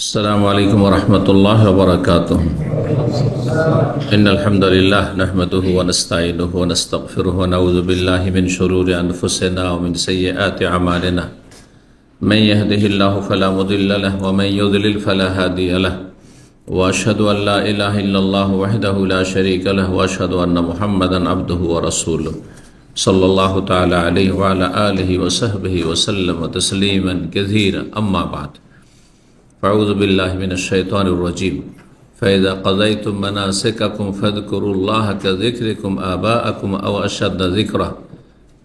السلام عليكم ورحمة الله وبركاته. إن الحمد لله نحمده ونستعينه ونستغفره ونعوذ بالله من شرور أنفسنا ومن سيئات أعمالنا. من يهده الله فلا مضل له ومن يضلل فلا هادي له. وأشهد أن لا إله إلا الله وحده لا شريك له وأشهد أن محمدا عبده ورسوله صلى الله تعالى عليه وعلى آله وصحبه وسلم تسليما كثيرا. أما بعد، فأعوذ بالله من الشيطان الرجيم. فإذا قضيتم مناسككم فاذكروا الله كذكركم آباءكم أو أشد ذكرا.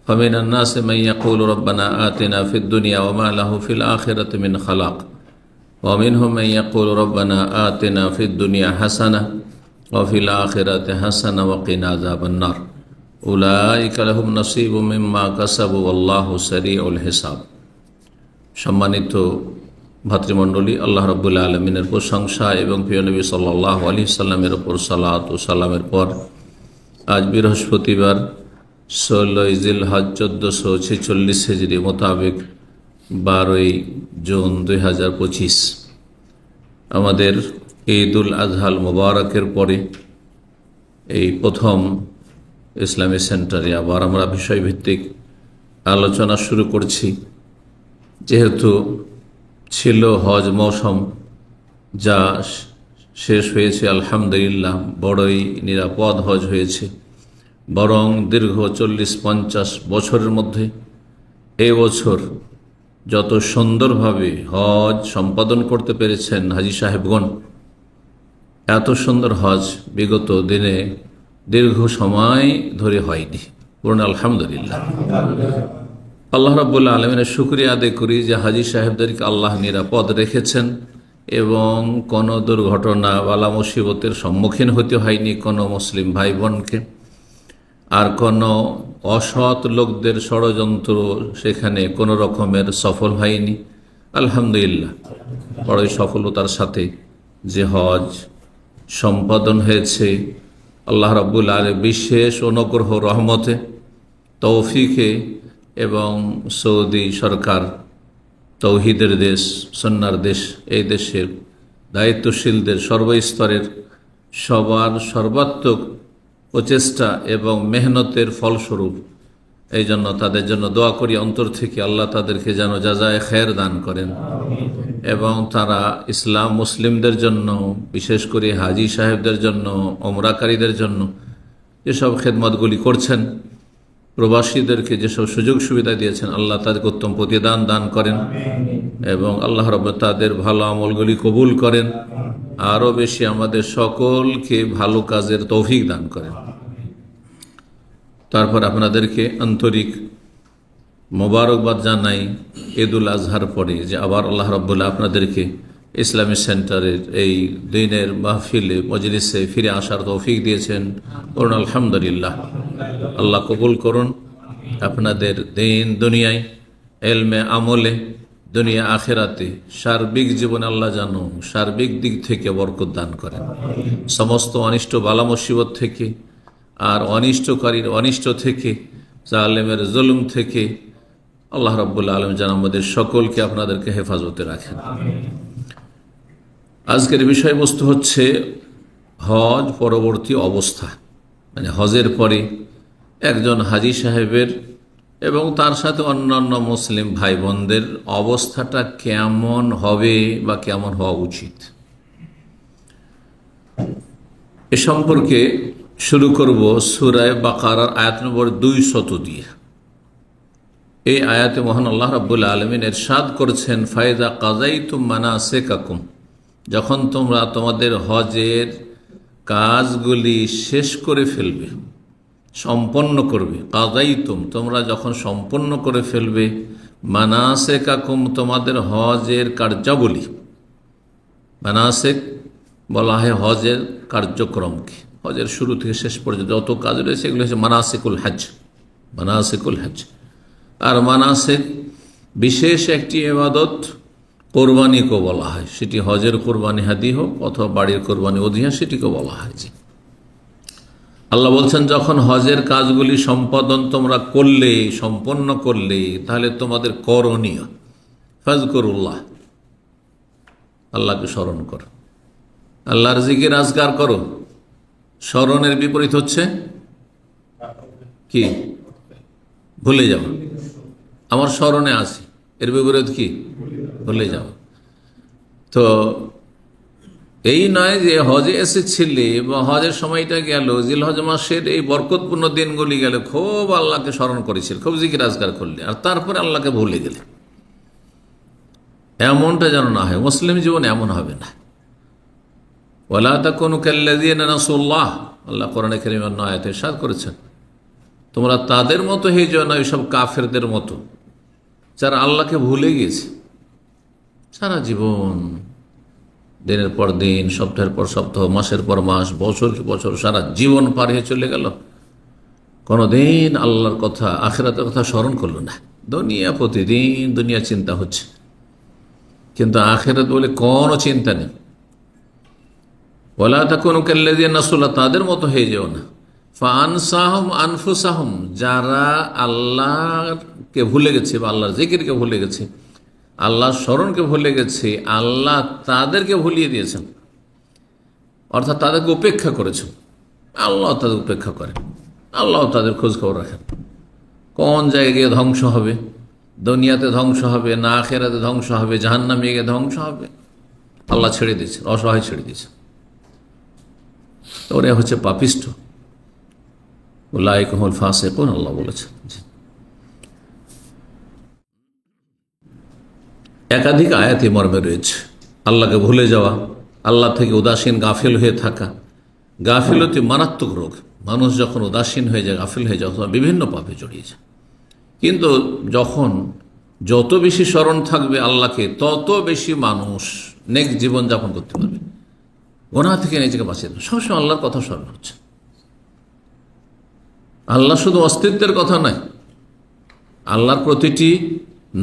فمن الناس من يقول ربنا آتنا في الدنيا وما له في الآخرة من خلاق. ومنهم من يقول ربنا آتنا في الدنيا حسنة وفي الآخرة حسنة وقنا عذاب النار. أولئك لهم نصيب مما كسبوا والله سريع الحساب. সম্মানিত ভাতৃমণ্ডলী, আল্লাহ রাব্বুল আলামিনের প্রশংসা এবং প্রিয় নবী সাল্লাল্লাহু আলাইহি সাল্লামের উপর সালাত ও সালামের পর আজ বৃহস্পতিবার 16 জিলহজ 1446 হিজরি মোতাবেক 12 জুন 2025 আমাদের ঈদুল আজহাল মুবারকের পরে এই প্রথম ইসলামী সেন্টারে আবার আমরা বিষয়ভিত্তিক আলোচনা শুরু করছি। যেহেতু ছিল হজ মৌসুম, যা শেষ হয়েছে আলহামদুলিল্লাহ, বড়ই নিরাপদ হজ হয়েছে। বরং দীর্ঘ 40-50 বছরের মধ্যে এই বছর যত সুন্দরভাবে হজ সম্পাদন করতে পেরেছেন হাজী সাহেবগণ, এত সুন্দর হজ বিগত দিনে দীর্ঘ সময় ধরে হয়নি। পূর্ণ আলহামদুলিল্লাহ। আল্লাহ রাব্বুল আলামিনের শুকরিয়া আদায় করি যে হাজী সাহেবদেরকে আল্লাহ নিরাপদ রেখেছেন এবং কোনো দুর্ঘটনা বালা মুসিবতের সম্মুখীন হতে হয়নি কোনো মুসলিম ভাই বোনকে। আর কোনো অসৎ লোকদের ষড়যন্ত্র সেখানে কোনো রকমের সফল হয়নি। আলহামদুলিল্লাহ, বড়ই সফলতার সাথে যে হজ সম্পাদন হয়েছে, আল্লাহ রাব্বুল আলামিনের বিশেষ অনুগ্রহ রহমতে তৌফিকে এবং সৌদি সরকার, তৌহিদের দেশ, সুন্নাহর দেশ, এই দেশের দায়িত্বশীলদের সর্বস্তরের সবার সর্বাত্মক প্রচেষ্টা এবং মেহনতের ফলস্বরূপ। এই জন্য তাদের জন্য দোয়া করি অন্তর থেকে, আল্লাহ তাদেরকে যেন জাযায়ে খের দান করেন এবং তারা ইসলাম মুসলিমদের জন্য, বিশেষ করে হাজী সাহেবদের জন্য, ওমরাকারীদের জন্য যেসব খেদমতগুলি করছেন, প্রবাসীদেরকে যেসব সুযোগ সুবিধা দিয়েছেন, আল্লাহ তাদেরকে উত্তম প্রতিদান দান করেন এবং আল্লাহ রাব্বুল তাদের ভালো আমলগুলি কবুল করেন। আরও বেশি আমাদের সকলকে ভালো কাজের তৌফিক দান করেন। তারপর আপনাদেরকে আন্তরিক মোবারকবাদ জানাই ঈদুল আজহার পরে, যে আবার আল্লাহ রাব্বুল আপনাদেরকে ইসলামী সেন্টারের এই দিনের মাহফিলে মজলিসে ফিরে আসার তৌফিক দিয়েছেন। পূর্ণ আলহামদুলিল্লাহ। আল্লাহ কবুল করুন আপনাদের দিন দুনিয়ায়, এলমে আমলে, দুনিয়া আখেরাতে, সার্বিক জীবনে আল্লাহ যেন সার্বিক দিক থেকে বরকত দান করেন। সমস্ত অনিষ্ট বালা মুসিবত থেকে আর অনিষ্টকারীর অনিষ্ট থেকে, জালেমের জুলুম থেকে আল্লাহ রাব্বুল আলামিন যেন আমাদের সকলকে আপনাদেরকে হেফাজতে রাখেন। আজকের বিষয়বস্তু হচ্ছে হজ পরবর্তী অবস্থা, মানে হজের পরে একজন হাজী সাহেবের এবং তার সাথে অন্যান্য মুসলিম ভাই বোনদের অবস্থাটা কেমন হবে বা কেমন হওয়া উচিত, এ সম্পর্কে শুরু করব সূরা বাকারার আয়াত নম্বর 200 দিয়ে। এই আয়াতে মহান আল্লাহ রাব্বুল আলামিন ইরশাদ করেছেন, ফাইদা কাযাইতুম মানাসিকাকুম, যখন তোমরা তোমাদের হজের কাজগুলি শেষ করে ফেলবে, সম্পন্ন করবে। কাযাইতুম, তোমরা যখন সম্পন্ন করে ফেলবে, মানাসিকাকুম, তোমাদের হজের কার্যাবলী। মানাসিক বলা হয় হজের কার্যক্রমকে, হজের শুরু থেকে শেষ পর্যন্ত যত কাজ রয়েছে এগুলো হচ্ছে মানাসিকুল হজ। মানাসিকুল হজ আর মানাসিক বিশেষ একটি ইবাদত কোরবানিকেও বলা হয়, সেটি হজের কোরবানি হাদি হোক অথবা বাড়ির কোরবানি উযিয়া, সেটিকে বলা হয়। যে আল্লাহ বলছেন, যখন হজের কাজগুলি সম্পাদন তোমরা করলে, সম্পন্ন করলে, তাহলে তোমাদের করণীয় ফাজকুরুল্লাহ, আল্লাহকে স্মরণ করো, আল্লাহর জিকির আজকার করো। স্মরণের বিপরীত হচ্ছে কি? ভুলে যাও। আমার স্মরণে আছে, এর বিপরীত কি? ভুলে যাও। তো এই নয় যে হজে এসেছিলে বা হজের সময়টা গেল, জিলহজ মাসের এই বরকতপূর্ণ দিনগুলি গেল, খুব আল্লাহকে স্মরণ করেছিল, খুব জিকির আজকার করলে, আর তারপরে আল্লাহকে ভুলে গেলে, এমনটা যেন না হয়। মুসলিম জীবন এমন হবে না। ওয়ালা তাকুনু কাল্লাযীনা নাসুল্লাহ, আল্লাহ কোরআনে কারীমের আয়াতে ইরশাদ করেছেন, তোমরা তাদের মতো হয়ে যাও না, ওইসব কাফেরদের মতো যারা আল্লাহকে ভুলে গিয়েছে। সারা জীবন, দিনের পর দিন, সপ্তাহের পর সপ্তাহ, মাসের পর মাস, বছর বছর, সারা জীবন পার হয়ে চলে গেল, কোনোদিন আল্লাহর কথা, আখিরাতের কথা স্মরণ করলো না। দুনিয়া, প্রতিদিন দুনিয়া চিন্তা হচ্ছে, কিন্তু আখিরাত বলে কোনো চিন্তা নেই। ওয়ালা তাকুনু কাল্লাযীনা নাসুল্লাহ, তাদের মতো হয়ে যেও না। ফাআনসাহুম আনফুসাহুম, যারা আল্লাহকে ভুলে গেছে বা আল্লাহর জিকিরকে ভুলে গেছে, আল্লাহর স্মরণকে ভুলে গেছে, আল্লাহ তাদেরকে ভুলিয়ে দিয়েছেন, অর্থাৎ তাদেরকে উপেক্ষা করেছেন। আল্লাহ তাদের উপেক্ষা করেন, আল্লাহ তাদের খোঁজ খবর রাখেন। কোন জায়গায় গিয়ে ধ্বংস হবে, দুনিয়াতে ধ্বংস হবে না আখিরাতে ধ্বংস হবে, জাহান্নামে গিয়ে ধ্বংস হবে, আল্লাহ ছেড়ে দিয়েছেন, অসহায় ছেড়ে দিয়েছেন। ওরা হচ্ছে পাপিষ্ঠ, উলাইকা হুমুল ফাসিকুন, আল্লাহ বলেছেন। একাধিক আয়াতে মর্মে রয়েছে আল্লাহকে ভুলে যাওয়া, আল্লাহ থেকে উদাসীন, গাফিল হয়ে থাকা। গাফিলতি মারাত্মক রোগ। মানুষ যখন উদাসীন হয়ে যায়, গাফিল হয়ে যায়, তখন বিভিন্ন পাপে জড়িয়ে যায়। কিন্তু যখন যত বেশি স্মরণ থাকবে আল্লাহকে, তত বেশি মানুষ নেক জীবন যাপন করতে পারবে, গুনাহ থেকে নিজেকে বাঁচিয়ে দেবে। সবসময় আল্লাহর কথা স্মরণ হচ্ছে। আল্লাহ শুধু অস্তিত্বের কথা নয়, আল্লাহর প্রতিটি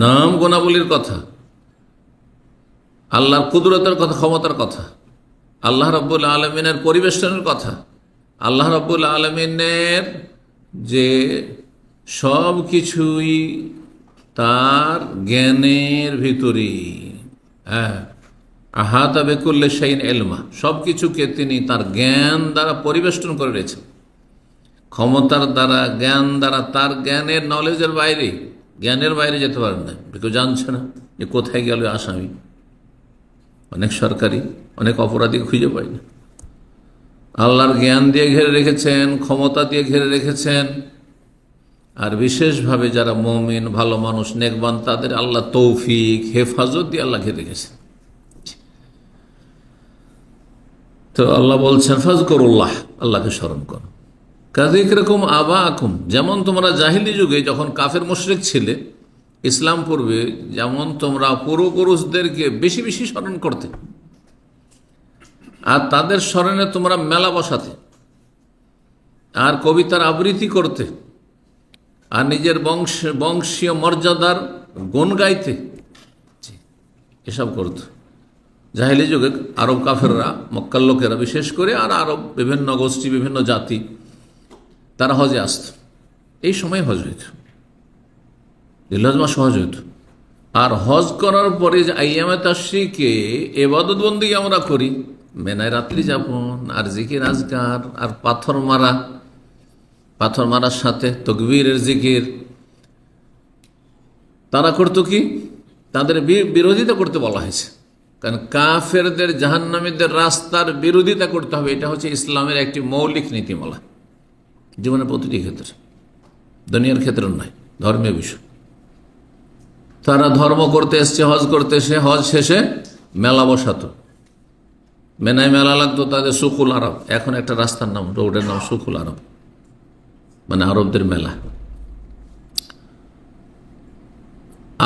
নাম গুণাবলীর কথা, আল্লাহর কুদরতের কথা, ক্ষমতার কথা, আল্লাহ রাব্বুল আলামিনের পরিবেশনের কথা, আল্লাহ রাব্বুল আলামিনের যে সব কিছুই তার জ্ঞানের ভিতরে, হ্যাঁ, আহাতা বিকুল্লি শাইইন ইলমা, সব কিছুকে তিনি তার জ্ঞান দ্বারা পরিবেষ্টন করে রয়েছেন, ক্ষমতার দ্বারা, জ্ঞান দ্বারা। তার জ্ঞানের নলেজের বাইরে, জ্ঞানের বাইরে যেতে পারেন না। কেউ জানছে না যে কোথায় গেল আসামি। অনেক সরকারি, অনেক অপরাধী খুঁজে পায় না। আল্লাহর জ্ঞান দিয়ে ঘিরে রেখেছেন, ক্ষমতা দিয়ে ঘিরে রেখেছেন। আর বিশেষভাবে যারা মুমিন, ভালো মানুষ, নেকবান, তাদের আল্লাহ তৌফিক, হেফাজত দিয়ে আল্লাহ ঘিরে রেখেছেন। তো আল্লাহ বলছেন ফাজকুরুল্লাহ, আল্লাহকে স্মরণ করো। কাযিকরিকুম আবাআকুম, যেমন তোমরা জাহিলি যুগে যখন কাফের মুশরিক ছিলে, ইসলাম পূর্বে যেমন তোমরা পূর্বপুরুষদেরকে বেশি বেশি স্মরণ করতে, আর তাদের স্মরণে তোমরা মেলা বসাতে, আর কবিতার আবৃত্তি করতে, আর নিজের বংশীয় মর্যাদার গুণ গাইতে, এসব করত জাহিলি যুগে আরব কাফেররা, মক্কার লোকেরা বিশেষ করে, আর আরব বিভিন্ন গোষ্ঠী, বিভিন্ন জাতি, তারা হজে আসত। এই সময় হজ হইত, জিলহজ মাস হজ হইত। আর হজ করার পরে যে আইয়ামে তাশরিকে ইবাদত বন্দেগী আমরা করি, মেনায় রাত্রি যাপন, আর জিকির আজকার, আর পাথর মারার সাথে তকবীরের জিকির, তারা করত কি? তাদের বিরোধিতা করতে বলা হয়েছে। কারণ কাফেরদের, জাহান্নামীদের রাস্তার বিরোধিতা করতে হবে, এটা হচ্ছে ইসলামের একটি মৌলিক নীতিমালা, জীবনের প্রতিটি ক্ষেত্রে, দুনিয়ার ক্ষেত্রে নয়, ধর্মীয় বিষয়। তারা ধর্ম করতে এসছে, হজ করতে এসে, হজ শেষে মেলা বসাতো, মেনায় মেলা লাগতো তাদের, সুকুল আরব। এখন একটা রাস্তার নাম, রোডের নাম সুকুল আরব, মানে আরবদের মেলা।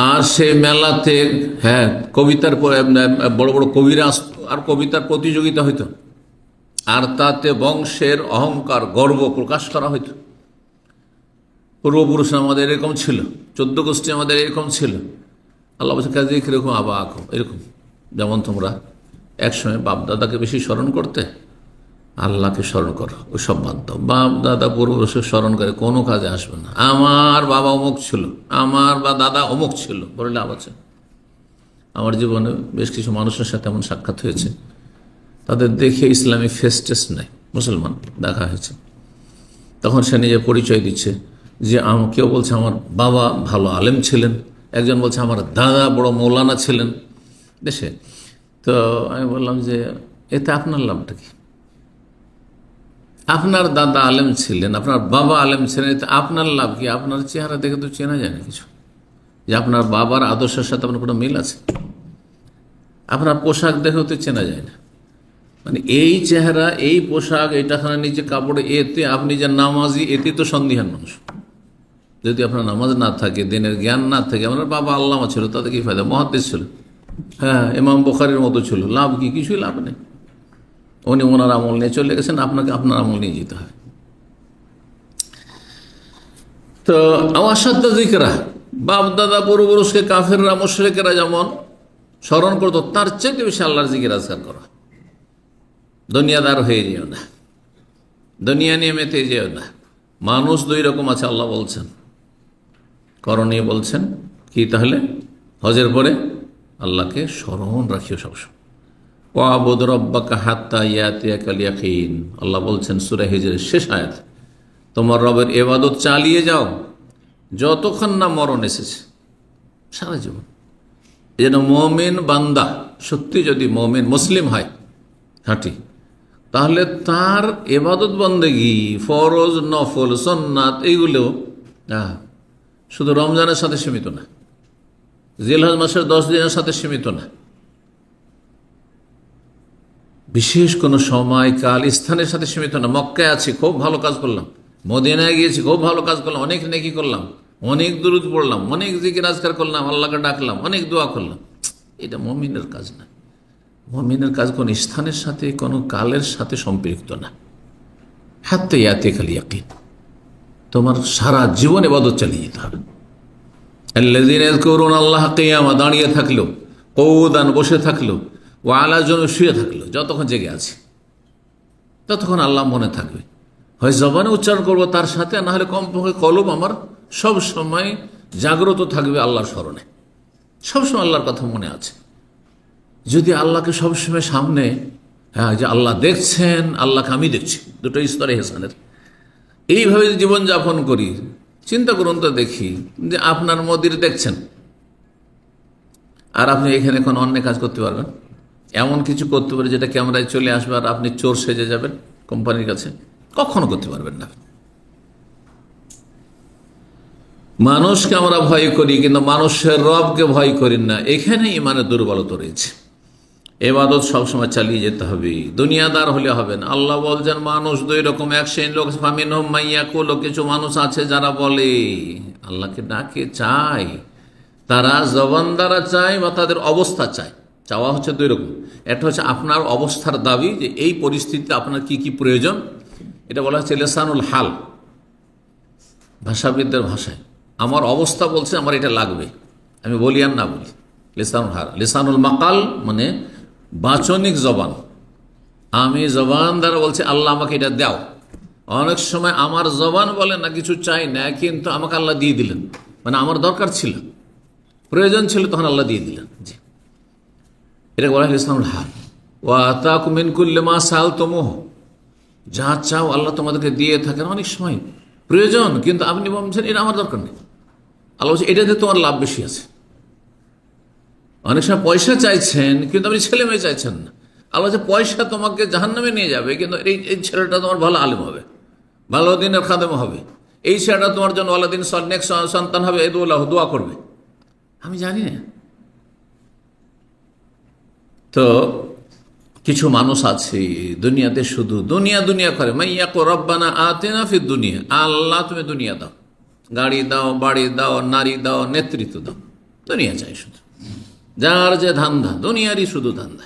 আর সেই মেলাতে, হ্যাঁ, কবিতার, বড় বড় কবিরা আসত, আর কবিতার প্রতিযোগিতা হইত, আর তাতে বংশের অহংকার, গর্ব প্রকাশ করা হইত। পূর্বপুরুষ আমাদের এরকম ছিল, 14 গোষ্ঠী আমাদের এরকম ছিল। আল্লাহ বলছে কাযিকরিকুম আবাআকুম, এরকম যেমন তোমরা একসময় বাপ দাদাকে বেশি স্মরণ করতে, আল্লাহকে স্মরণ করো। ওই সব বাদ দাও, বাপ দাদা পূর্বপুরুষকে স্মরণ করে কোনো কাজে আসবে না। আমার বাবা অমুক ছিল, আমার বা দাদা অমুক ছিল, বলে লাভ আছে? আমার জীবনে বেশ কিছু মানুষের সাথে এমন সাক্ষাৎ হয়েছে, তাদের দেখে ইসলামী ফেস টেস্ট নাই, মুসলমান দেখা হয়েছে। তখন সে নিজে পরিচয় দিচ্ছে যে কেউ বলছে আমার বাবা ভালো আলেম ছিলেন, একজন বলছে আমার দাদা বড় মৌলানা ছিলেন দেশে। তো আমি বললাম যে এতে আপনার লাভটা কি? আপনার দাদা আলেম ছিলেন, আপনার বাবা আলেম ছিলেন, এতে আপনার লাভ কি? আপনার চেহারা দেখে তো চেনা যায় না কিছু, যে আপনার বাবার আদর্শের সাথে আপনার কোনো মিল আছে? আপনার পোশাক দেখেও তো চেনা যায় না। মানে এই চেহারা, এই পোশাক, এইটাখানে নিচে কাপড়ে, এতে আপনি যে নামাজি, এতে তো সন্দিহান মানুষ। যদি আপনার নামাজ না থাকে, দিনের জ্ঞান না থাকে, আপনার বাবা আল্লামা ছিল, তাতে কি ফায়দা? মুহাদ্দিস ছিল, হ্যাঁ ইমাম বুখারীর মতো ছিল, লাভ কি? কিছুই লাভ নেই। উনি ওনার আমল নিয়ে চলে গেছেন, আপনাকে আপনার আমল নিয়ে যেতে হবে। তো আমার সাথে জিকরা, বাপ দাদা পূর্বপুরুষকে কাফেররা মুশরিকেরা যেমন স্মরণ করতো, তার চেয়ে বেশি আল্লাহর জিকির আজকার করা। দুনিয়াদার হয়ে যেও না, দুনিয়া নিয়ে মেতে যেও না। মানুষ দুই রকম আছে আল্লাহ বলছেন, করণীয় বলছেন কি? তাহলে হজের পরে আল্লাহকে স্মরণ রাখিও সবসময়। ওয়াবুদ রব্বাকা হাত্তা ইয়াতিয়াকাল ইয়াকিন, আল্লাহ বলছেন সূরা হিজরের শেষ আয়াত, তোমার রবের ইবাদত চালিয়ে যাও যতক্ষণ না মরণ এসেছে, সারা জীবন। যেন মুমিন বান্দা সত্যি যদি মুমিন মুসলিম হয় হাঁটি, তাহলে তার ইবাদত বন্দেগী, ফরজ নফল সুন্নাত, এইগুলো শুধু রমজানের সাথে সীমিত না, জিলহজ মাসের 10 দিনের সাথে সীমিত না, বিশেষ কোনো সময় কাল স্থানের সাথে সীমিত না। মক্কায় আছি, খুব ভালো কাজ করলাম, মদিনায় গিয়েছি, খুব ভালো কাজ করলাম, অনেক নেকি করলাম, অনেক দুরূদ পড়লাম, অনেক জিকির আজকার করলাম, আল্লাহকে ডাকলাম, অনেক দোয়া করলাম, এটা মুমিনের কাজ না। মুমিনের কাজ কোন স্থানের সাথে, কোনো কালের সাথে সম্পৃক্ত না। হাত্তা ইয়াতিয়াকাল ইয়াকিন, তোমার সারা জীবন ইবাদত চালিয়ে যেতে হবে। আল্লাযীনা ইয়াযকুরুনা আল্লাহা কিয়ামা, দাঁড়িয়ে থাকলো, কউদান বসে থাকলো, ওয়া আলা জুনুব শুয়ে থাকলো, যতক্ষণ জেগে আছে ততক্ষণ আল্লাহ মনে থাকবে। হয় জবানে উচ্চারণ করবো তার সাথে, না হলে কমপক্ষে কলব আমার সব সময় জাগ্রত থাকবে আল্লাহর স্মরণে, সবসময় আল্লাহর কথা মনে আছে। যদি আল্লাহকে সবসময় সামনে, হ্যাঁ যে আল্লাহ দেখছেন, আল্লাহকে আমি দেখছি, দুটো স্তরে হেসানের, এইভাবে জীবনযাপন করি, চিন্তা করুন তো দেখি যে আপনার মোদির দেখছেন, আর আপনি এখানে কোনো অন্য কাজ করতে পারবেন? এমন কিছু করতে পারে যেটা ক্যামেরায় চলে আসবে আর আপনি চোর সেজে যাবেন কোম্পানির কাছে? কখনো করতে পারবেন না। মানুষকে আমরা ভয় করি, কিন্তু মানুষের রবকে ভয় করি না। এখানে ইমানের দুর্বলতা রয়েছে। ইবাদত সবসময় চালিয়ে যেতে হবে, দুনিয়াদার হলে হবে না। আল্লাহ বলছেন মানুষ দুই রকম, এক শ্রেণীর লোক, ফামিনহুম মাইয়াকুল, কিছু মানুষ আছে যারা বলে, আল্লাহকে ডাকে, চায়, তারা জবান দ্বারা চায় বা তাদের অবস্থা চায়। চাওয়া হচ্ছে দুই রকম, একটা হচ্ছে আপনার অবস্থার দাবি, যে এই পরিস্থিতিতে আপনার কি কি প্রয়োজন, এটা বলা হচ্ছে লিসানুল হাল, ভাষাবিদদের ভাষায়। আমার অবস্থা বলছে আমার এটা লাগবে, আমি বলি আর না বলি, লিসানুল হাল। লিসানুল মাকাল মানে বাচনিক জবান, আমি জবান দ্বারা বলছি আল্লাহ আমাকে এটা দাও। অনেক সময় আমার জবান বলে না কিছু চাই না, কিন্তু আমাকে আল্লাহ দিয়ে দিলেন, মানে আমার দরকার ছিল, প্রয়োজন ছিল, তখন আল্লাহ দিয়ে দিলেন। জি, এটা বলা হয় লিসানুল হাল। ওয়া আতাকুম মিন কুল্লি মা সাআলতুমুহু, যা চাও আল্লাহ তোমাদেরকে দিয়ে থাকেন। অনেক সময় প্রয়োজন, কিন্তু আপনি বলছেন এটা আমার দরকার নেই, আল্লাহ বলছে এটাতে তোমার লাভ বেশি আছে। অনেক সময় পয়সা চাইছেন, কিন্তু আপনি ছেলে মেয়ে চাইছেন না, আল্লাহ বলছে পয়সা তোমাকে জাহান্নামে নিয়ে যাবে, কিন্তু এই ছেলেটা তোমার ভালো আলেম হবে, ভালো দিনের খাদেম হবে, এই ছেলেটা তোমার জন্য ভালো দিন নেক্সট সন্তান হবে, এই দোয়া করবে। আমি জানি না। তো কিছু মানুষ আছে দুনিয়াতে শুধু দুনিয়া দুনিয়া করে, মাইয়াকু রব্বানা আতিনা ফিদ দুনিয়া, আল্লাহ তুমি দুনিয়া দাও, গাড়ি দাও, বাড়ি দাও, নারী দাও, নেতৃত্ব দাও, দুনিয়া চাই শুধু। যার যে ধান্দা, দুনিয়ারই শুধু ধান্দা।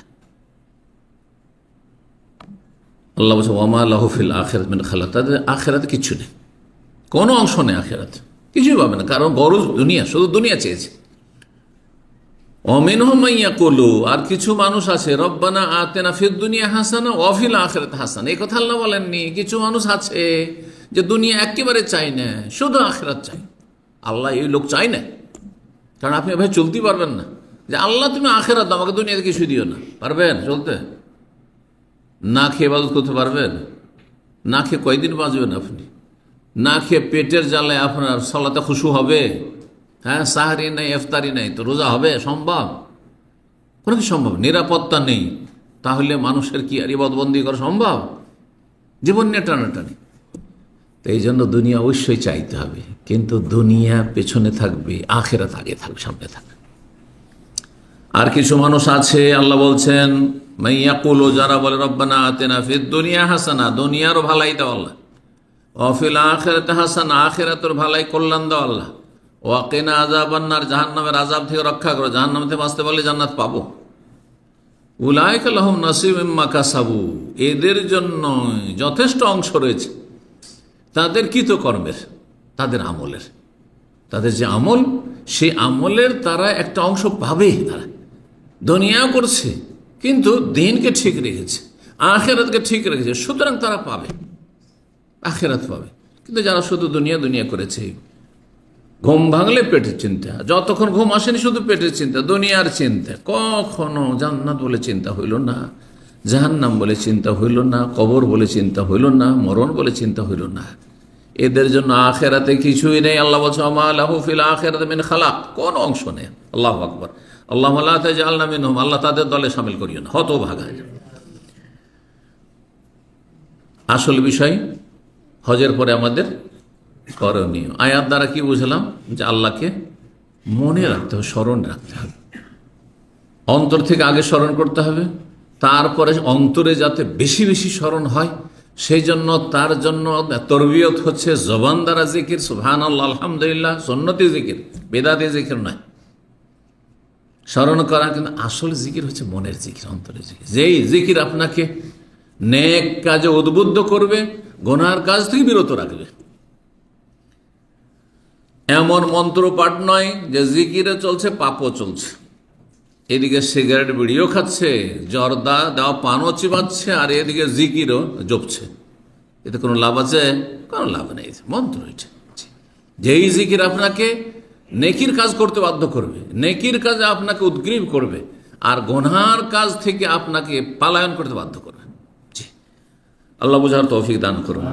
আল্লাহ বলছে ওয়ামা লাহু ফিল আখিরাতি মিন খালাক, তাদের আখিরাতে কিছু নেই, কোনো অংশ নেই আখিরাতে, কিছুই পাবে না, কারণ গরজ দুনিয়া, শুধু দুনিয়া চেয়েছে। অমিনহুম মাইয়াকুলু, আর কিছু মানুষ আছে রব্বানা আতিনা ফিদ দুনিয়া হাসানা ওয়া ফিল আখিরাতি হাসানা, এই কথা আল্লাহ বলেননি। কিছু মানুষ আছে যে দুনিয়া একেবারে চাই না, শুধু আখিরাত চাই। আল্লাহ এই লোক চাই না, কারণ আপনি এভাবে চলতে পারবেন না। যে আল্লাহ তুমি আখেরাত দাও, আমাকে দুনিয়াতে কিছু দিও না। পারবেন চলতে? না খেয়ে ইবাদত করতে পারবেন? না খেয়ে কয়দিন বাঁচবেন আপনি? না খেয়ে পেটের জ্বালায় আপনার সালাতে খুশু হবে? হ্যাঁ, সাহারি নেই, ইফতারি নেই, তো রোজা হবে সম্ভব? কোনো কি সম্ভব? নিরাপত্তা নেই, তাহলে মানুষের কি আর ইবাদতবন্দি করা সম্ভব? জীবন নিয়ে টানাটানি। তো এই জন্য দুনিয়া অবশ্যই চাইতে হবে, কিন্তু দুনিয়া পেছনে থাকবে, আখেরাত আগে থাকবে, সামনে থাকবে। আর কিছু মানুষ আছে, আল্লাহ বলছেন মাইয়াকুলু, যারা বলে রব্বানা আতিনা ফিদ দুনিয়া হাসানা, দুনিয়ারও ভালাই দাও আল্লাহ, ওয়া ফিল আখিরাতি হাসানা, আখিরাতের ভালাই কল্যাণ দাও আল্লাহ, ওয়া কিনা আযাবান নার, জাহান্নামের আযাব থেকে রক্ষা করো, জাহান্নাম থেকে বাঁচতে পারলে জান্নাত পাবো। উলাইকা লাহুম নাসিবুম মিম্মা কাসাবু, এদের জন্য যথেষ্ট অংশ রয়েছে তাদের কৃতকর্মের, তাদের আমলের, তাদের যে আমল, সেই আমলের তারা একটা অংশ পাবে। তারা দুনিয়া করছে কিন্তু দিনকে ঠিক রেখেছে, আখেরাতকে ঠিক রেখেছে, সুতরাং তারা পাবে, আখেরাত পাবে। কিন্তু যারা শুধু দুনিয়া দুনিয়া করেছে, ঘুম ভাঙলে পেটের চিন্তা, যতক্ষণ ঘুম আসেনি শুধু পেটের চিন্তা, দুনিয়ার চিন্তা, কখনো জান্নাত বলে চিন্তা হইল না, জাহান্নাম বলে চিন্তা হইল না, কবর বলে চিন্তা হইল না, মরণ বলে চিন্তা হইল না, এদের জন্য আখেরাতে কিছুই নেই। আল্লাহ বলছে ওয়া মা লাহু ফিল আখিরাতি মিন খালাক, কোন অংশ নেই। আল্লাহু আকবার। আল্লাহুম্মা লা তাজআলনা মিনহুম, আল্লাহ তাদের দলে শামিল করিও না, হতভাগা। আসল বিষয় হজের পরে আমাদের করণীয়। আয়াত দ্বারা কি বুঝলাম? যে আল্লাহকে মনে রাখতে হবে, স্মরণ রাখতে হবে, অন্তর থেকে আগে স্মরণ করতে হবে, তারপরে অন্তরে যাতে বেশি বেশি স্মরণ হয়, সেই জন্য তার জন্য তরবিয়ত হচ্ছে জবান দ্বারা জিকির, সুবহানাল্লাহ, আলহামদুলিল্লাহ, সুন্নতি জিকির, বেদাতি জিকির নয়। স্মরণ করা কিন্তু আসল জিকির হচ্ছে মনের জিকির, অন্তরের জিকির, যেই জিকির আপনাকে নেক কাজে উদ্বুদ্ধ করবে, গুনার কাজ থেকে বিরত রাখবে। এমন মন্ত্র পাঠ নয় যে জিকিরে চলছে পাপও চলছে, এদিকে সিগারেট বিড়িও খাচ্ছে, জর্দা দেওয়া পানও চিবাচ্ছে, আর এদিকে জিকিরও জপছে। এতে কোনো লাভ আছে? কোনো লাভ নেই। মন্ত্র এটা, যেই জিকির আপনাকে নেকির কাজ করতে বাধ্য করবে, নেকির কাজে আপনাকে উদ্গ্রীব করবে, আর গুনার কাজ থেকে আপনাকে পালায়ন করতে বাধ্য করবে। জি, আল্লাহ বুঝার তৌফিক দান করুন।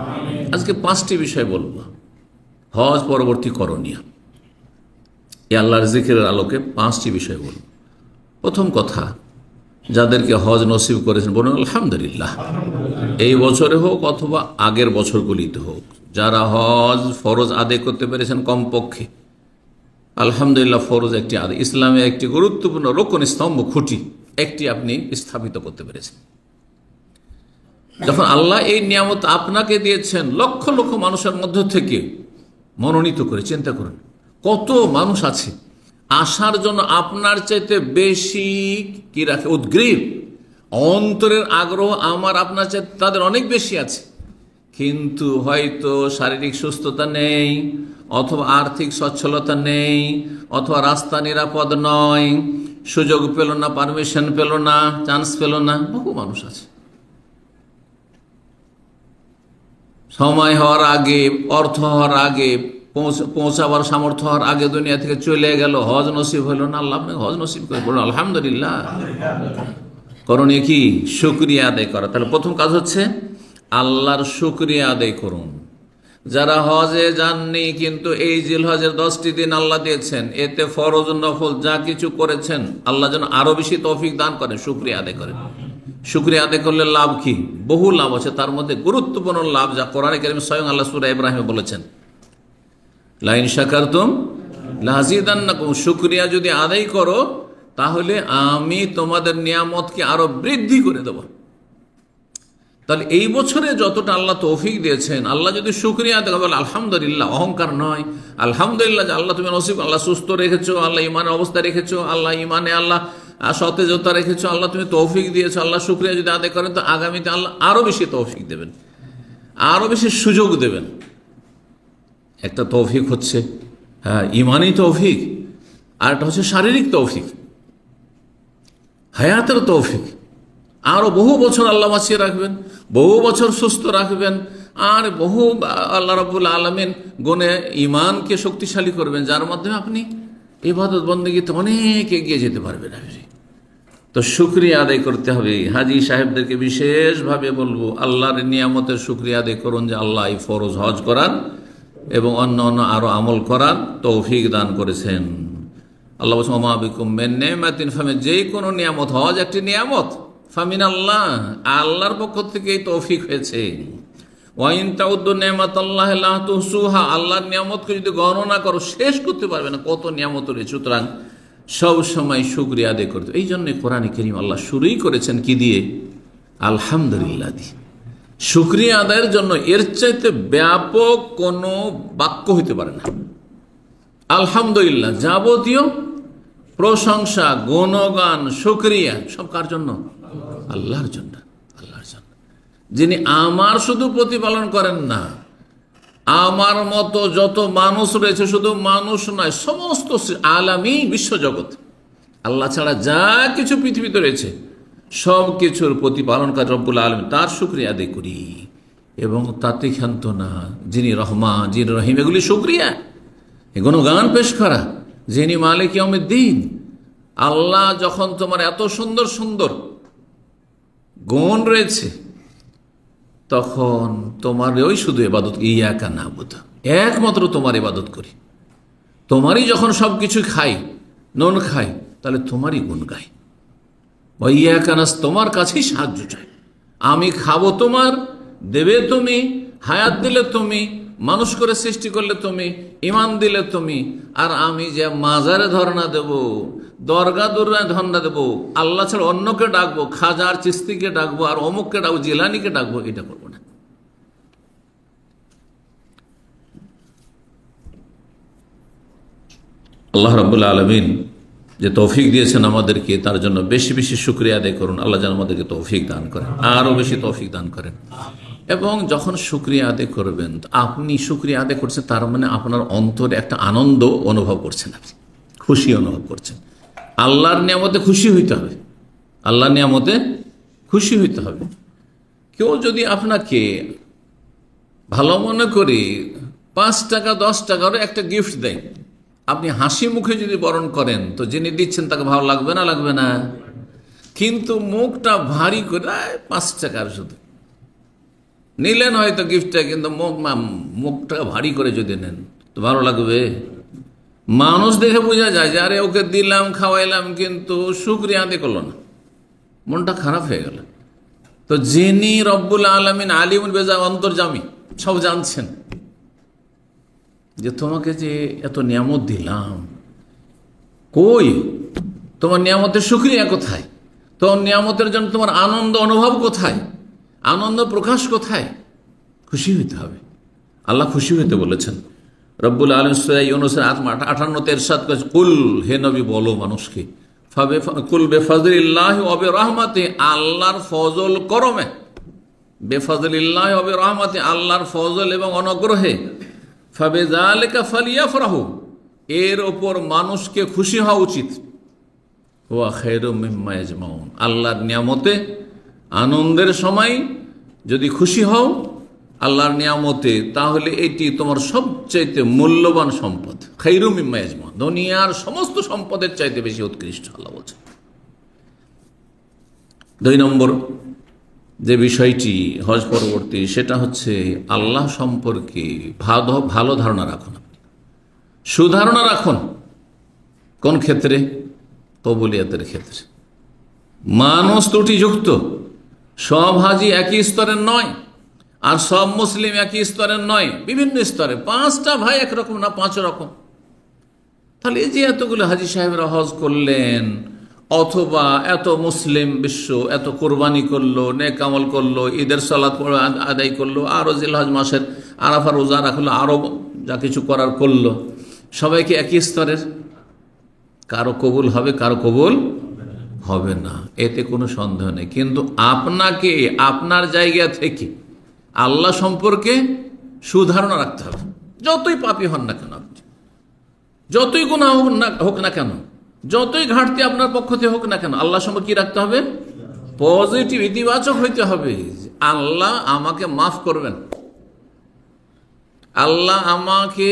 আজকে 5টি বিষয় বলবো হজ পরবর্তী করণীয়। এই আল্লাহর জিকিরের আলোকে 5টি বিষয় বলবো। প্রথম কথা, যাদেরকে হজ নসিব করেছেন বলুন আলহামদুলিল্লাহ। এই বছরে হোক অথবা আগের বছরগুলিতে হোক, যারা হজ ফরজ আদায় করতে পেরেছেন কমপক্ষে, আলহামদুলিল্লাহ, ফরজ একটি আদায়, ইসলামের একটি গুরুত্বপূর্ণ রোকন, স্তম্ভ, খুঁটি একটি আপনি স্থাপিত করতে পেরেছেন। যখন আল্লাহ এই নিয়ামত আপনাকে দিয়েছেন, লক্ষ লক্ষ মানুষের মধ্য থেকে মনোনীত করে চিন্তা করুন, কত মানুষ আছে আসার জন্য আপনার চাইতে বেশি কি রাখে, উদ্গ্রীব, অন্তরের আগ্রহ আমার আপনার চাইতে তাদের অনেক বেশি আছে, কিন্তু হয়তো শারীরিক সুস্থতা নেই, অথবা আর্থিক সচ্ছলতা নেই, অথবা রাস্তা নিরাপদ নয়, সুযোগ পেল না, পারমিশন পেল না, চান্স পেল না। বহু মানুষ আছে সময় হওয়ার আগে, অর্থ হওয়ার আগে, পৌঁছাবার সামর্থ্য হওয়ার আগে দুনিয়া থেকে চলে গেল, হজ নসিব হইল না। আল্লাহ আপনাকে হজ নসিব করে, বলুন আলহামদুলিল্লাহ। করণীয় কি? শুকরিয়া আদায় করা। তাহলে প্রথম কাজ হচ্ছে আল্লাহর শুকরিয়া আদায় করুন। যারা হজে যাননি কিন্তু এই জিলহজের 10টি দিন আল্লাহ দিয়েছেন, এতে ফরজ নফল যা কিছু করেছেন, আল্লাহ যেন আরো বেশি তৌফিক দান করেন, শুকরিয়া আদায় করেন। শুকরিয়া আদায় করলে লাভ কি? বহু লাভ আছে, তার মধ্যে গুরুত্বপূর্ণ লাভ যা কোরআনে কারীমে স্বয়ং আল্লাহ সূরা ইব্রাহিমে বলেছেন, লাইন শাকারতুম লাযিদান্নাকুম, শুকরিয়া যদি আদায় করো তাহলে আমি তোমাদের নিয়ামতকে আরো বৃদ্ধি করে দেব। তাহলে এই বছরে যতটা আল্লাহ তৌফিক দিয়েছেন, আল্লাহ যদি শুকরিয়া আদায় করেন, আলহামদুলিল্লাহ, অহংকার নয়, আলহামদুলিল্লাহ যে আল্লাহ তুমি নসিব, আল্লাহ সুস্থ রেখেছো, আল্লাহ ইমানের অবস্থা রেখেছো, আল্লাহ ইমানে আল্লাহ সতেজতা রেখেছো, আল্লাহ তুমি তৌফিক দিয়েছো। আল্লাহ শুকরিয়া যদি আদায় করেন তো আগামীতে আল্লাহ আরো বেশি তৌফিক দেবেন, আরো বেশি সুযোগ দেবেন। একটা তৌফিক হচ্ছে ইমানি তৌফিক, আর একটা হচ্ছে শারীরিক তৌফিক, হায়াতের তৌফিক। আরো বহু বছর আল্লাহ বাঁচিয়ে রাখবেন, বহু বছর সুস্থ রাখবেন, আর বহু আল্লাহ রাব্বুল আলামিন গুণে ইমানকে শক্তিশালী করবেন, যার মাধ্যমে আপনি ইবাদত বন্দেগীতে অনেক এগিয়ে যেতে পারবে না। তো শুকরিয়া আদায় করতে হবে। হাজী সাহেবদেরকে বিশেষভাবে বলবো, আল্লাহর নিয়ামতের শুকরিয়া আদায় করুন যে আল্লাহ এই ফরজ হজ করার এবং অন্য অন্য আরো আমল করার তৌফিক দান করেছেন। আল্লাহ বলছেন ওমা বিকুম মিন নি'মাতিন ফামিন, যে কোনো নিয়ামত, হজ একটি নিয়ামত, ফামিন আল্লাহ, আল্লাহর পক্ষ থেকে এই তৌফিক হয়েছে। ওয়া ইন তাউদ্দু নি'মাতাল্লাহি লা তুহসুহা, আল্লাহর নিয়ামতকে যদি গণনা করো শেষ করতে পারবে না, কত নিয়ামত রয়েছে। সুতরাং সব সময় শুকরিয়া আদায় করতে। এই জন্য কোরআনে কারীম আল্লাহ শুরুই করেছেন কি দিয়ে? আলহামদুলিল্লাহ দিয়ে। শুকরিয়া আদায়ের জন্য এর চাইতে ব্যাপক কোনো বাক্য হইতে পারে না। আলহামদুলিল্লাহ, যাবতীয় প্রশংসা, গুণগান, শুকরিয়া সব কার জন্য? আল্লাহর জন্য। আল্লাহর জন্য, যিনি আমার শুধু প্রতিপালন করেন না, আমার মতো যত মানুষ রয়েছে, শুধু মানুষ নয়, সমস্ত আলামী বিশ্বজগৎ, আল্লাহ ছাড়া যা কিছু পৃথিবীতে রয়েছে সব কিছুর প্রতিপালনকারী রব্বুল আলামিন, তার শুকরিয়া আদায় করি। এবং তাতে ক্ষান্ত না, যিনি রহমান, যিনি রহিম, এগুলি শুকরিয়া, এগুলো গান পেশ করা। যিনি মালিক ইয়াউমিদ্দিন, আল্লাহ যখন তোমার এত সুন্দর সুন্দর গুণ রয়েছে, তখন তোমার ওই শুধু ইবাদত, ইয়াকা নাবুদু, একমাত্র তোমার ইবাদত করি। তোমারই যখন সব কিছু খাই, নুন খাই, তাহলে তোমারই গুণ গাই। ইয়াকা নাস, তোমার কাছেই সাহায্য চাই। আমি খাবো তোমার, দেবে তুমি, হায়াত দিলে তুমি, মানুষ করে সৃষ্টি করলে তুমি, ইমান দিলে তুমি। আর আমি যে মাজারে ধর্ণা দেব, দরগা দুর্গায় ধর্ণা দেবো, আল্লাহ ছাড়া অন্যকে ডাকবো, খাজার চিস্তিকে ডাকবো, আর অমুককে ডাকবো, জিলানিকে ডাকবো, এটা করবো না। আল্লাহ রাব্বুল আলামিন যে তৌফিক দিয়েছেন আমাদেরকে, তার জন্য বেশি বেশি শুকরিয়া আদায় করুন। আল্লাহ যেন আমাদেরকে তৌফিক দান করেন, আরো বেশি তৌফিক দান করেন। এবং যখন শুকরিয়া আদায় করবেন, আপনি শুকরিয়া আদায় করছেন, তার মানে আপনার অন্তরে একটা আনন্দ অনুভব করছেন, আপনি খুশি অনুভব করছেন। আল্লাহর নিয়ামতে খুশি হইতে হবে, আল্লাহর নিয়ামতে খুশি হইতে হবে। কেউ যদি আপনাকে ভালো মনে করে 5 টাকা 10 টাকারও একটা গিফট দেয়, আপনি হাসি মুখে যদি বরণ করেন, তো যিনি দিচ্ছেন তাকে ভালো লাগবে না? লাগবে না? কিন্তু মুখটা ভারী করে 5 টাকার শুধু নিলেন হয়তো গিফটটা, কিন্তু মুখটা ভারী করে যদি নেন তো ভালো লাগবে? মানুষ দেখে বোঝা যায় যে আরে ওকে দিলাম, খাওয়াইলাম, কিন্তু শুকরিয়া আদায় করলো না, মনটা খারাপ হয়ে গেল। তো যিনি রব্বুল আলামিন আলিমুল বেজা, অন্তর্যামী, সব জানছেন, যে তোমাকে যে এত নিয়ামত দিলাম, কই তোমার নিয়ামতের শুকরিয়া কোথায়? তোমার নিয়ামতের জন্য তোমার আনন্দ অনুভব কোথায়? আনন্দ প্রকাশ কোথায়? খুশি হইতে হবে। আল্লাহ খুশি হইতে বলেছেন। রব্বুল আলামিন সূরা ইউনূসের 58তে ইরশাদ করেছেন, কুল, হে নবী বলো মানুষকে, কুল বেফাজলিল্লাহি ওয়া বিরহমাতিহি, আল্লাহর ফজল করমে, বেফাজলিল্লাহি ওয়া বিরহমাতিহি, আল্লাহর ফজল এবং অনুগ্রহে, ফাবিযালিকা ফালিয়াফরাহু, এর ওপর মানুষকে খুশি হওয়া উচিত। ওয়া খায়রুম মিম্মা ইয়াজমাউন, আল্লাহর নিয়ামতে আনন্দের সময় যদি খুশি হও আল্লাহর নিয়ামতে, তাহলে এটি তোমার সবচাইতে মূল্যবান সম্পদ। খায়রুম মিম্মা ইয়াজমাউন, দুনিয়ার সমস্ত সম্পদের চাইতে বেশি উৎকৃষ্ট, আল্লাহ বলছেন। 2 নম্বর যে বিষয়টি হজ পরবর্তী, সেটা হচ্ছে আল্লাহ সম্পর্কে ভালো ধারণা রাখুন, সুধারণা রাখুন। কোন ক্ষেত্রে? কবুলিয়াতের ক্ষেত্রে। মানুষ ত্রুটিযুক্ত, সব হাজি একই স্তরের নয়, আর সব মুসলিম একই স্তরের নয়, বিভিন্ন স্তরে। 5টা ভাই একরকম না, 5 রকম। তাহলে এই যে এতগুলো হাজি সাহেবরা হজ করলেন, অথবা এত মুসলিম বিশ্ব এত কোরবানি করলো, নেক আমল করলো, ঈদের সালাত আদায় করলো, আরো জিলহজ মাসের আরাফা রোজা রাখলো, আরো যা কিছু করার করলো, সবাইকে একই স্তরের? কারো কবুল হবে, কারো কবুল হবে না, এতে কোনো সন্দেহ নেই। কিন্তু আপনাকে আপনার জায়গা থেকে আল্লাহ সম্পর্কে সুধারণা রাখতে হবে। যতই পাপী হন না কেন, যতই গুনাহ হোক না কেন, যতই ঘাটতি আপনার পক্ষ থেকে হোক না কেন, আল্লাহ সম্পর্কে কি রাখতে হবে? পজিটিভ, ইতিবাচক হইতে হবে। আল্লাহ আমাকে মাফ করবেন, আল্লাহ আমাকে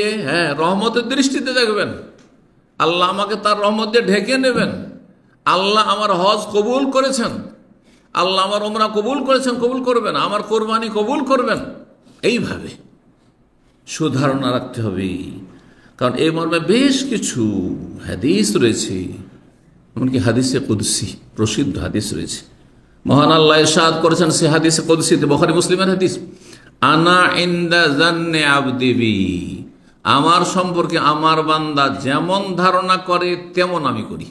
রহমতের দৃষ্টিতে দেখবেন, আল্লাহ আমাকে তার রহমত দিয়ে ঢেকে নেবেন, আল্লাহ আমার হজ কবুল করেছেন, আল্লাহ আমার উমরা কবুল করেছেন, কবুল করবেন, আমার কোরবানি কবুল করবেন। এইভাবে সুধারণা রাখতে হবে। কারণ এই মর্মে বেশ কিছু হাদিস রয়েছে, এমনকি হাদিসে কুদসি, প্রসিদ্ধ হাদিস রয়েছে। মহান আল্লাহ ইরশাদ করেছেন সে হাদিসে কুদসিতে, বুখারী মুসলিমের হাদিস, আনা ইনদা জান্নি আবদি বি, আমার সম্পর্কে আমার বান্দা যেমন ধারণা করে তেমন আমি করি।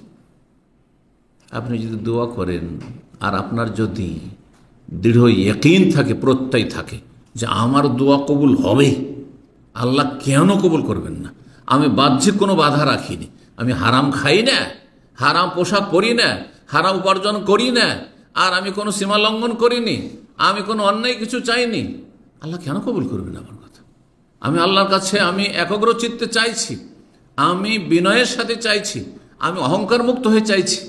আপনি যদি দোয়া করেন আর আপনার যদি দৃঢ় ইয়াকিন থাকে, প্রত্যয় থাকে যে আমার দোয়া কবুল হবে, আল্লাহ কেন কবুল করবেন না? আমি বাহ্যিক কোনো বাধা রাখিনি, আমি হারাম খাই না, হারাম পোশাক পরি না, হারাম উপার্জন করি না, আর আমি কোনো সীমা লঙ্ঘন করিনি, আমি কোনো অন্যায় কিছু চাইনি, আল্লাহ কেন কবুল করবেন আমার কথা? আমি আল্লাহর কাছে আমি একাগ্র চিত্তে চাইছি, আমি বিনয়ের সাথে চাইছি, আমি অহংকার মুক্ত হয়ে চাইছি।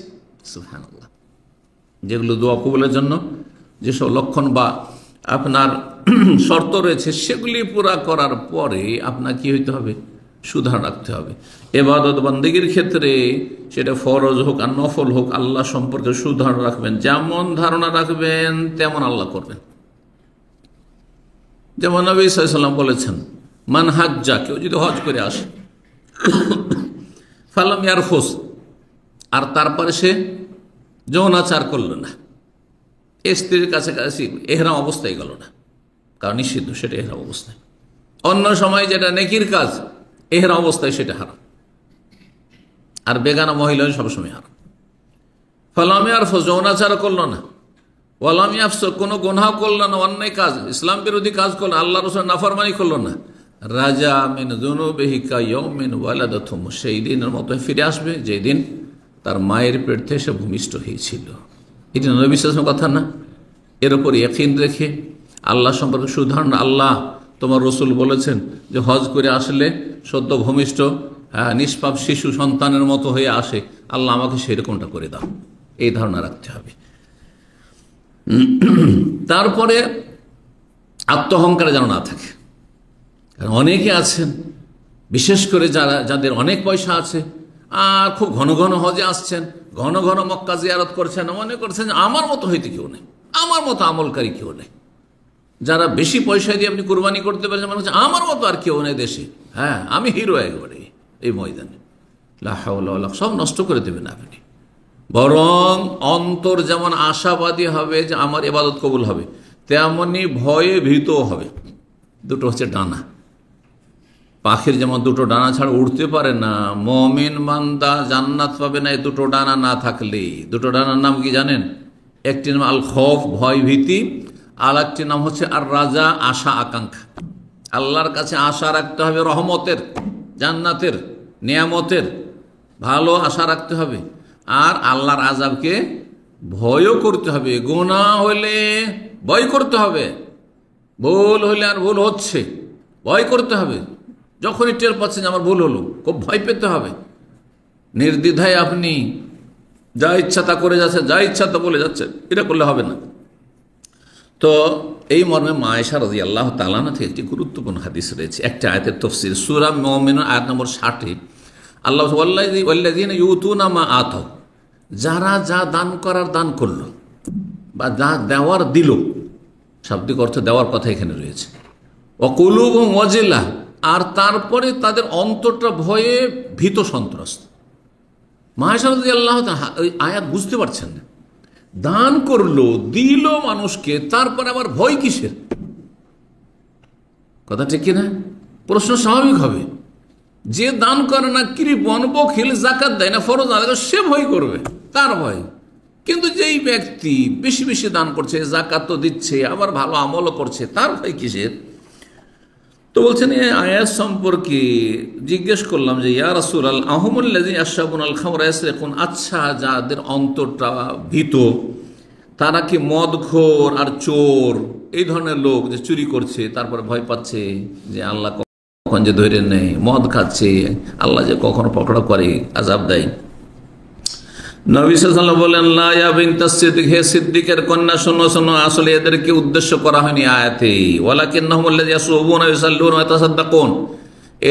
সুবহানাল্লাহ। যেগুলো দোয়া কবুলের জন্য যেসব লক্ষণ বা আপনার শর্ত রয়েছে, সেগুলি পুরা করার পরে আপনার কি হইতে হবে? সুধারণা রাখতে হবে। ইবাদত বন্দেগীর ক্ষেত্রে সেটা ফরজ হোক আর নফল হোক, আল্লাহ সম্পর্কে সুধারণা রাখবেন। যেমন ধারণা রাখবেন তেমন আল্লাহ করবেন। যেমন নবী সাল্লাল্লাহু আলাইহি ওয়াসাল্লাম বলেছেন, মান হাজ্জা, কেউ যদি হজ করে আসে, ফালাম ইয়ারফুস, আর তারপরে সে যৌনাচার করল না, স্ত্রীর কাছে কাছে এহরাম অবস্থায় গেল না, কারণ নিষিদ্ধ সেটা এহরাম অবস্থায়। অন্য সময় যেটা নেকির কাজ, এহরাম অবস্থায় সেটা হারাম, আর বেগানা মহিলা সবসময় হারাম। ফালাম ইয়ারফুস, যৌনাচার করল না, ওয়ালাম ইয়াফসুক, কোনো গুনাহ করল না, অন্যায় কাজ, ইসলাম বিরোধী কাজ করল, আল্লাহ রাসূলের নাফরমানি করল না, রাজা মিন যুনুবিহি কায়াউমিন ওয়ালাদাতুহু, সেই দিনের মতো ফিরে আসবে যেই দিন তার মায়ের পেট থেকে সে ভূমিষ্ঠ হয়েছিল। এটি নবী সাল্লাল্লাহু আলাইহি ওয়াসাল্লামের কথা না? এর উপর ইয়াকিন রেখে আল্লাহ সম্পর্কে সুধারণা, আল্লাহ তোমার রসুল বলেছেন যে হজ করে আসলে সদ্য ভূমিষ্ঠ নিষ্পাপ শিশু সন্তানের মতো হয়ে আসে, আল্লাহ আমাকে সেরকমটা করে দাও, এই ধারণা রাখতে হবে। তারপরে আত্মহংকারে যেন না থাকে। কারণ অনেকে আছেন, বিশেষ করে যাদের অনেক পয়সা আছে আর খুব ঘন ঘন হজে আসছেন, ঘন ঘন মক্কা জিয়ারত করছেন, মনে করছেন আমার মতো হইতে কেউ নেই, আমার মতো আমলকারী কেউ নেই। যারা বেশি পয়সা দিয়ে আপনি কুরবানি করতে পারছেন, মনে হচ্ছে আমার মতো আর কেউ নেই দেশে, হ্যাঁ আমি হিরো একবারে এই ময়দানে। লা হাওলা ওয়ালা, সব নষ্ট করে দেবেন আপনি। বরং অন্তর যেমন আশাবাদী হবে যে আমার ইবাদত কবুল হবে, তেমনি ভয়ে ভীত হবে। দুটো হচ্ছে ডানা। পাখির যেমন দুটো ডানা ছাড়া উড়তে পারে না, মুমিন বান্দা জান্নাত পাবে না এই দুটো ডানা না থাকলে। দুটো ডানার নাম কি জানেন? একটি নাম আল খৌফ, ভয় ভীতি, আর একটি নাম হচ্ছে আর রাজা, আশা আকাঙ্ক্ষা। আল্লাহর কাছে আশা রাখতে হবে রহমতের, জান্নাতের, নিয়ামতের, ভালো আশা রাখতে হবে। আর আল্লাহর আযাবকে ভয়ও করতে হবে। গুনাহ হলে ভয় করতে হবে, ভুল হলে আর ভুল হচ্ছে ভয় করতে হবে। যখনই টের পাচ্ছেন আমার ভুল হলো, খুব ভয় পেতে হবে। নির্দ্বিধায় আপনি যা ইচ্ছা তা করে যাচ্ছেন, যা ইচ্ছা তা বলে যাচ্ছেন, এটা করলে হবে না। তো এই মর্মে মা আয়েশা রাদিয়াল্লাহু তাআলা আনহা থেকে একটি গুরুত্বপূর্ণ হাদিস রয়েছে। একটা আয়াতের তাফসীর, সূরা মুমিনুন আয়াত নম্বর 60-এ আল্লাহ ওয়াল্লাযীনা ইউতুনা মা আতাউ, যারা যা দান করার দান করলো বা যা দেওয়ার দিল, শাব্দিক অর্থ দেওয়ার কথা এখানে রয়েছে। ওয়া কুলুবুহুম ওয়াজিলা, আর তারপরে তাদের অন্তরটা ভয়ে ভীত সন্ত্রস্ত। মা আয়েশা রাদিয়াল্লাহু তাআলা ওই আয়াত বুঝতে পারছেন না, দান করলো, দিল মানুষকে, তারপরে আবার ভয় কিসের? কথা ঠিক কিনা? প্রশ্ন স্বাভাবিক হবে। যে দান করে না, কৃপণ, বখিল, যাকাত দেয় না, ফরজ আদায় করে, সে ভয় করবে, তার ভয়। কিন্তু যেই ব্যক্তি বেশি বেশি দান করছে, যাকাত তো দিচ্ছে, আবার ভালো আমলও করছে, তার ভয় কিসের? তো বলছেন এই আয়াত সম্পর্কে জিজ্ঞেস করলাম যে ইয়া রাসূলুল্লাহ, আহুমুল্লাযী আশরাবুনাল খামরা ইয়াসরিকুন, আচ্ছা যাদের অন্তরটা ভীত, তারা কি মদখোর আর চোর, এই ধরনের লোক যে চুরি করছে তারপরে ভয় পাচ্ছে যে আল্লাহ কখন যে ধরে নেয়, মদ খাচ্ছে আল্লাহ যে কখনো পকড়া করে, আযাব দেয়। নবী সাল্লাল্লাহু আলাইহি ওয়াসাল্লাম বলেন, লা ইয়া বিনতাস সিদ্দিক, হে সিদ্দিকের কন্যা, শোনো শোনো, আসলে এদেরকে উদ্দেশ্য করা হয়নি আয়াতে। ওয়ালাকিন্নাহুমুল্লাযী ইয়াসুবুনা ওয়া ইউসাল্লুনা ওয়া ইয়াতাসাদ্দাকুন,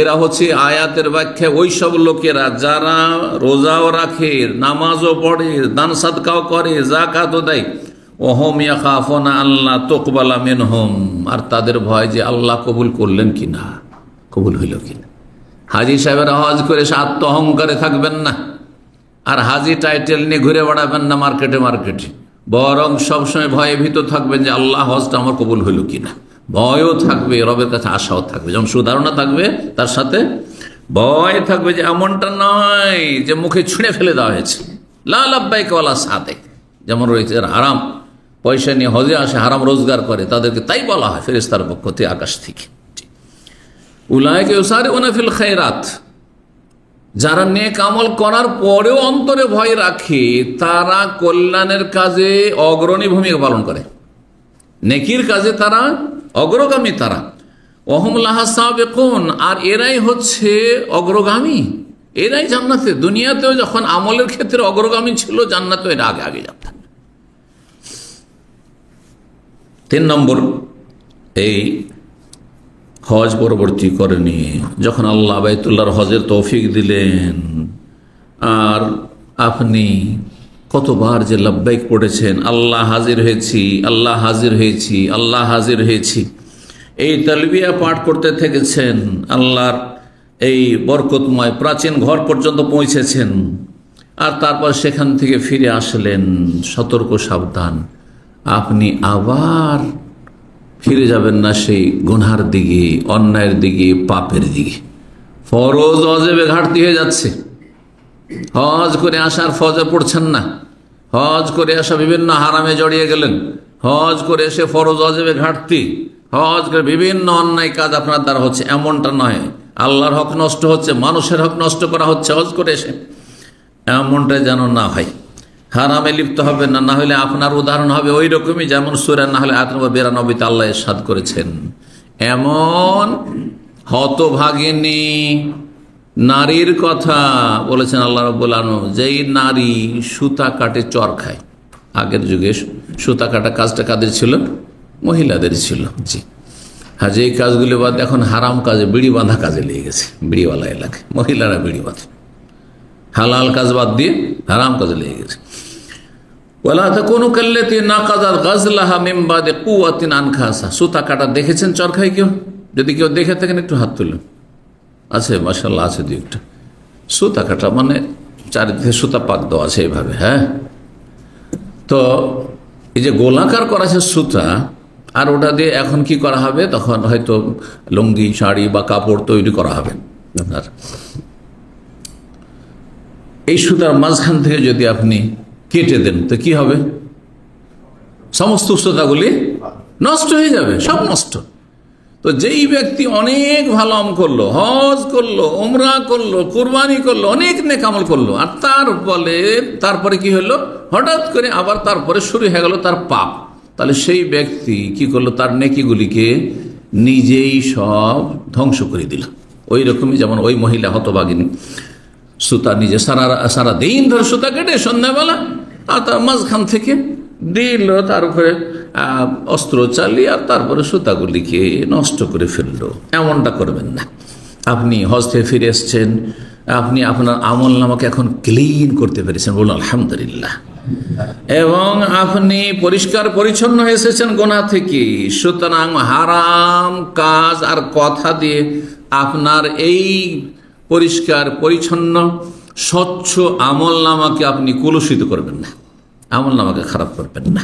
এরা হচ্ছে আয়াতের ব্যাখ্যা ওই সব লোকেরা যারা রোজাও রাখে, নামাজও পড়ে, দান সাদকাও করে, যাকাতও দেয়, ওহম ইয়াখাফুনা আল্লাহ তুকবালা মিনহুম, আর তাদের ভয় যে আল্লাহ কবুল করলেন কিনা, কবুল হইল কিনা। হাজী সাহেবেরা হজ করে সে আত্ম অহংকারে থাকবেন না, আর হাজী টাইটেল নিয়ে ঘুরে বেড়াবেন না মার্কেটে মার্কেটে, বরং সবসময় ভয়ে ভীত থাকবেন যে আল্লাহ হজটা আমার কবুল হইল কিনা। ভয়ও থাকবে, রবের কাছে আশাও থাকবে, যেমন সুধারণা থাকবে তার সাথে ভয় থাকবে, যে এমনটা নয় যে মুখে ছুঁড়ে ফেলে দেওয়া হয়েছে। লা লাব্বাইক ওয়ালা সাদেক, যেমন রয়েছে হারাম পয়সা নিয়ে হজে আসে, হারাম রোজগার করে, তাদেরকে তাই বলা হয় ফেরেশতার পক্ষ থেকে, আকাশ থেকে। উলাইকা ইউসারিউনা ফিল খায়রাত, যারা নেক আমল করার পরেও অন্তরে ভয় রাখে, তারা কল্যাণের কাজে অগ্রণী ভূমিকা পালন করে, নেকির কাজে তারা অগ্রগামী। তারা ওহুম লাহা সাবিকুন, আর এরাই হচ্ছে অগ্রগামী, এরাই জান্নাতে, দুনিয়াতেও যখন আমলের ক্ষেত্রে অগ্রগামী ছিল, জান্নাতেও এরা আগে আগে যাবে। 3 নম্বর, এই হজ পরবর্তী করেনি, যখন আল্লাহ বাইতুল্লাহর হজের তৌফিক দিলেন, আর আপনি কতবার যে লব্বাইক পড়েছেন, আল্লাহ হাজির হয়েছি, আল্লাহ হাজির হয়েছি, আল্লাহ হাজির হয়েছি, এই তালবিয়া পাঠ করতে থেকেছেন, আল্লাহর এই বরকতময় প্রাচীন ঘর পর্যন্ত পৌঁছেছেন, আর তারপর সেখান থেকে ফিরে আসলেন, সতর্ক সাবধান, আপনি আবার ফিরে যাবেন না সেই গুনহার দিকে, অন্যায়ের দিকে, পাপের দিকে। ফরজ ওয়াজিবে ঘাটতি হয়ে যাচ্ছে, হজ করে আসার ফজর পড়ছেন না, হজ করে আসা বিভিন্ন হারামে জড়িয়ে গেলেন, হজ করে এসে ফরজ ওয়াজিবে ঘাটতি, হজ করে বিভিন্ন অন্যায় কাজ আপনার দ্বারা হচ্ছে, এমনটা নয়। আল্লাহর হক নষ্ট হচ্ছে, মানুষের হক নষ্ট করা হচ্ছে হজ করে এসে, এমনটা যেন না হয়। হারামে লিপ্ত হবে না, না হলে আপনার উদাহরণ হবে ওই রকমই, যেমন সূরা না হলে আয়াত নম্বর 92 আল্লাহ ইরশাদ করেছেন, এমন হতভাগিনী নারীর কথা বলেছেন আল্লাহ রাব্বুল আলামিন, যেই নারী সুতা কাটে চর খায়। আগের যুগে সুতা কাটা কাজটা কাদের ছিল? মহিলাদের ছিল। জি হ্যাঁ, যে কাজগুলি বাদ এখন হারাম কাজে, বিড়ি বাঁধা কাজে লেগে গেছে, বিড়িওয়ালা এলাকায় মহিলারা বিড়ি বাঁধে, হালাল কাজ বাদ দিয়ে হারাম কাজে লেগে গেছে। ওয়ালা তাকুনু কাল্লাতী নাকাযাত গাজলাহা মিন বাদি কুওয়াতিন আনকাসা। সুতা কাটা দেখেছেন চরখায় কেউ? যদি কেউ দেখে থাকেন একটু হাত তুলুন। আছে, মাশাআল্লাহ আছে দুই একটা। সুতা কাটা মানে চারিদিকে সুতা পাক দেওয়া আছে এইভাবে। হ্যাঁ, তো এই যে গোলাকার করা আছে সুতা, আর ওটা দিয়ে এখন কি করা হবে, তখন হয়তো লুঙ্গি, শাড়ি বা কাপড় তৈরি করা হবে আপনার। এই সুতার মাঝখান থেকে যদি আপনি কেটে দেন তো কি হবে? সমস্ত সুতাগুলি নষ্ট হয়ে যাবে, সব নষ্ট। তো যেই ব্যক্তি অনেক ভালো আমল করলো, হজ করলো, উমরা করলো, কুরবানি করলো, অনেক নেক আমল করলো, আর তারপরে কি হলো, হঠাৎ করে আবার তারপরে শুরু হয়ে গেল তার পাপ, তাহলে সেই ব্যক্তি কি করলো, তার নেকিগুলিকে নিজেই সব ধ্বংস করে দিল। ওই রকমই যেমন ওই মহিলা হতভাগিনী সুতা নিজে সারা দিন ধরে সুতা কেটে সন্ধ্যাবেলা, আর তার মাঝখান থেকে দিল, তার উপরে অস্ত্র চালিয়ে, আর তারপরে সুতাগুলিকে নষ্ট করে ফেললো। এমনটা করবেন না। আপনি হজ থেকে ফিরে এসছেন, আপনি আপনার আমল নামাকে এখন ক্লিন করতে পেরেছেন, বলুন আলহামদুলিল্লাহ, এবং আপনি পরিষ্কার পরিচ্ছন্ন হয়ে এসেছেন গুনাহ থেকে। সুতরাং হারাম কাজ আর কথা দিয়ে আপনার এই পরিষ্কার পরিচ্ছন্ন স্বচ্ছ আমল নামাকে আপনি কলুষিত করবেন না, আমল নামাকে খারাপ করবেন না,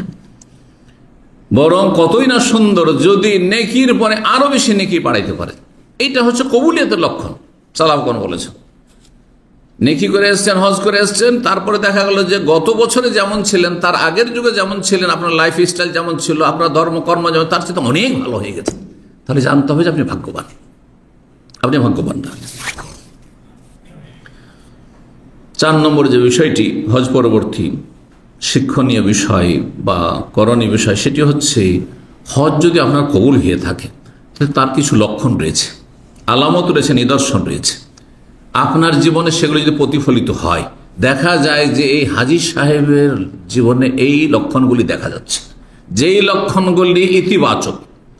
বরং কতই না সুন্দর যদি নেকির পরে আরো বেশি নেকি বাড়াইতে পারে। এইটা হচ্ছে কবুলিয়তের লক্ষণ। সালাফগণ বলেছেন, নেকি করে এসছেন, হজ করে এসছেন, তারপরে দেখা গেল যে গত বছরে যেমন ছিলেন, তার আগের যুগে যেমন ছিলেন, আপনার লাইফ স্টাইল যেমন ছিল, আপনার ধর্মকর্ম যেমন, তার চেয়ে অনেক ভালো হয়ে গেছে। তাহলে জানতে হবে যে আপনি ভাগ্যবান, আপনি ভাগ্যবান না। 4 নম্বর যে বিষয়টি হজ পরবর্তী শিক্ষণীয় বিষয় বা করণীয় বিষয়, সেটি হচ্ছে হজ যদি আপনার কবুল হয়ে থাকে তাহলে তার কিছু লক্ষণ রয়েছে, আলামত রয়েছে, নিদর্শন রয়েছে। আপনার জীবনে সেগুলো যদি প্রতিফলিত হয়, দেখা যায় যে এই হাজী সাহেবের জীবনে এই লক্ষণগুলি দেখা যাচ্ছে, যেই লক্ষণগুলি ইতিবাচক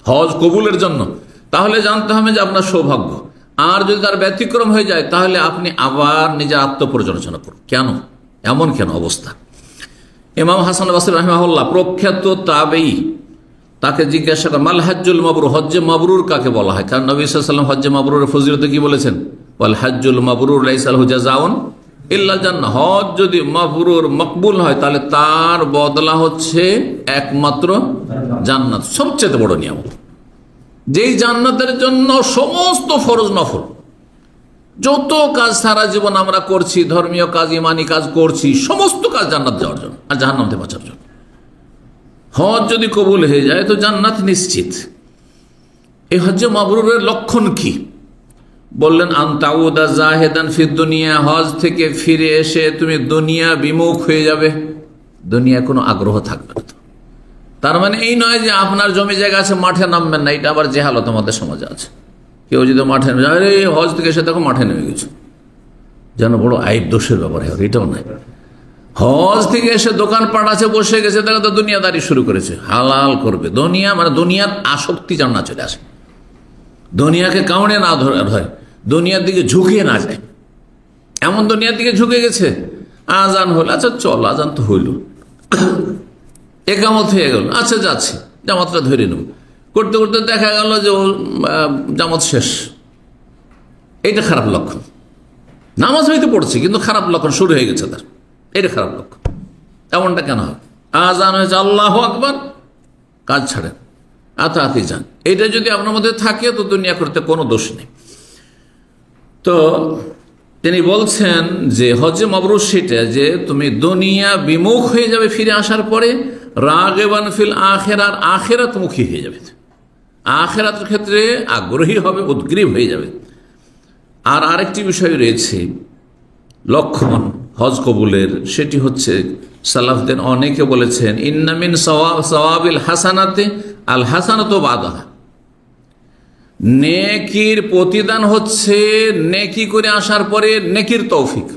হজ কবুলের জন্য, তাহলে জানতে হবে যে আপনার সৌভাগ্য। আর যদি তার ব্যতিক্রম হয়ে যায় তাহলে আপনি আবার নিজের আত্মপর্যালোচনা করুন, কেন এমন কেন অবস্থা। ইমাম হাসান বসরি রাহিমাহুল্লাহ প্রখ্যাত তাবেঈ, তাকে জিজ্ঞাসা করেন মাল হজ্জুল মাবরুর, হজ্জে মাবরুর কাকে বলা হয়? কারণ নবী সাল্লাল্লাহু আলাইহি ওয়াসাল্লাম হজ্জে মাবরুরের ফজিলতে কি বলেছেন? ওয়াল হজ্জুল মাবরুর লাইসা লাহু জাযাউন ইল্লা জান্নাহ। হজ যদি মাবরুর মকবুল হয় তাহলে তার বদলা হচ্ছে একমাত্র জান্নাত, সবচেয়ে বড় নিয়ামত, যেই জান্নাতের জন্য সমস্ত ফরজ নফল যত কাজ সারা জীবন আমরা করছি, ধর্মীয় কাজ ইমানি কাজ করছি, সমস্ত কাজ জান্নাত যাওয়ার জন্য আর জাহান্নাম থেকে বাঁচার জন্য। হজ যদি কবুল হয়ে যায় তো জান্নাত নিশ্চিত। এই হজ্জে মাবরুরের লক্ষণ কি? বললেন আনতাউদা জাহেদান ফিদ দুনিয়া, হজ থেকে ফিরে এসে তুমি দুনিয়া বিমুখ হয়ে যাবে, দুনিয়া কোনো আগ্রহ থাকবে না। তার মানে এই নয় যে আপনার জমি জায়গা আছে মাঠে নামবেন না, এটা আবার জেহালত আমাদের সমাজে আছে। কেউ যদি মাঠে নেমে যায়, আরে হজ থেকে এসে দেখো মাঠে নেমে গেছে, যেন বড় আইব দোষের ব্যাপার, এটাও নাই। হজ থেকে এসে দোকানপাট আছে বসে গেছে, দেখো তো দুনিয়াদারি শুরু করেছে, হালাল করবে দুনিয়া, মানে দুনিয়ার আসক্তি যেন না চলে আসে, দুনিয়াকে কামড়ে না ধরে, দুনিয়ার দিকে ঝুঁকিয়ে না যায়, এমন দুনিয়ার দিকে ঝুঁকে গেছে। আজান হল, আচ্ছা চল আজান তো হইল, একামত হয়ে গেল, আচ্ছা যাচ্ছে জামাতটা ধরে নেব, করতে করতে দেখা গেল যে জামাত শেষ। এইটা খারাপ লক্ষণ। নামাজ হয়তো পড়ছে কিন্তু খারাপ লক্ষণ শুরু হয়ে গেছে তার, এটা খারাপ লক্ষণ। এমনটা কেন হবে? আজান হয়েছে আল্লাহু আকবার, কাজ ছাড়েন, আতাআতি যান। এটা যদি আপনার মধ্যে থাকে তো দুনিয়া করতে কোনো দোষ নেই। তো তিনি বলছেন যে হজ্জে মাবরুর সেটা যে তুমি দুনিয়া বিমুখ হয়ে যাবে ফিরে আসার পরে, রাগিবান ফিল আখিরাত, আখিরাতমুখী হয়ে যাবে, আখিরাতের ক্ষেত্রে আগ্রহী হবে, উদ্গ্রীব হয়ে যাবে। আর আরেকটি বিষয় রয়েছে লক্ষণ হজ কবুলের, সেটি হচ্ছে সালাফদের অনেকে বলেছেন ইন্না মিন সাওয়াবিল হাসানাতে আল হাসানাতু বাদাহা, নেকির প্রতিদান হচ্ছে নেকি করে আসার পরে নেকির তৌফিক।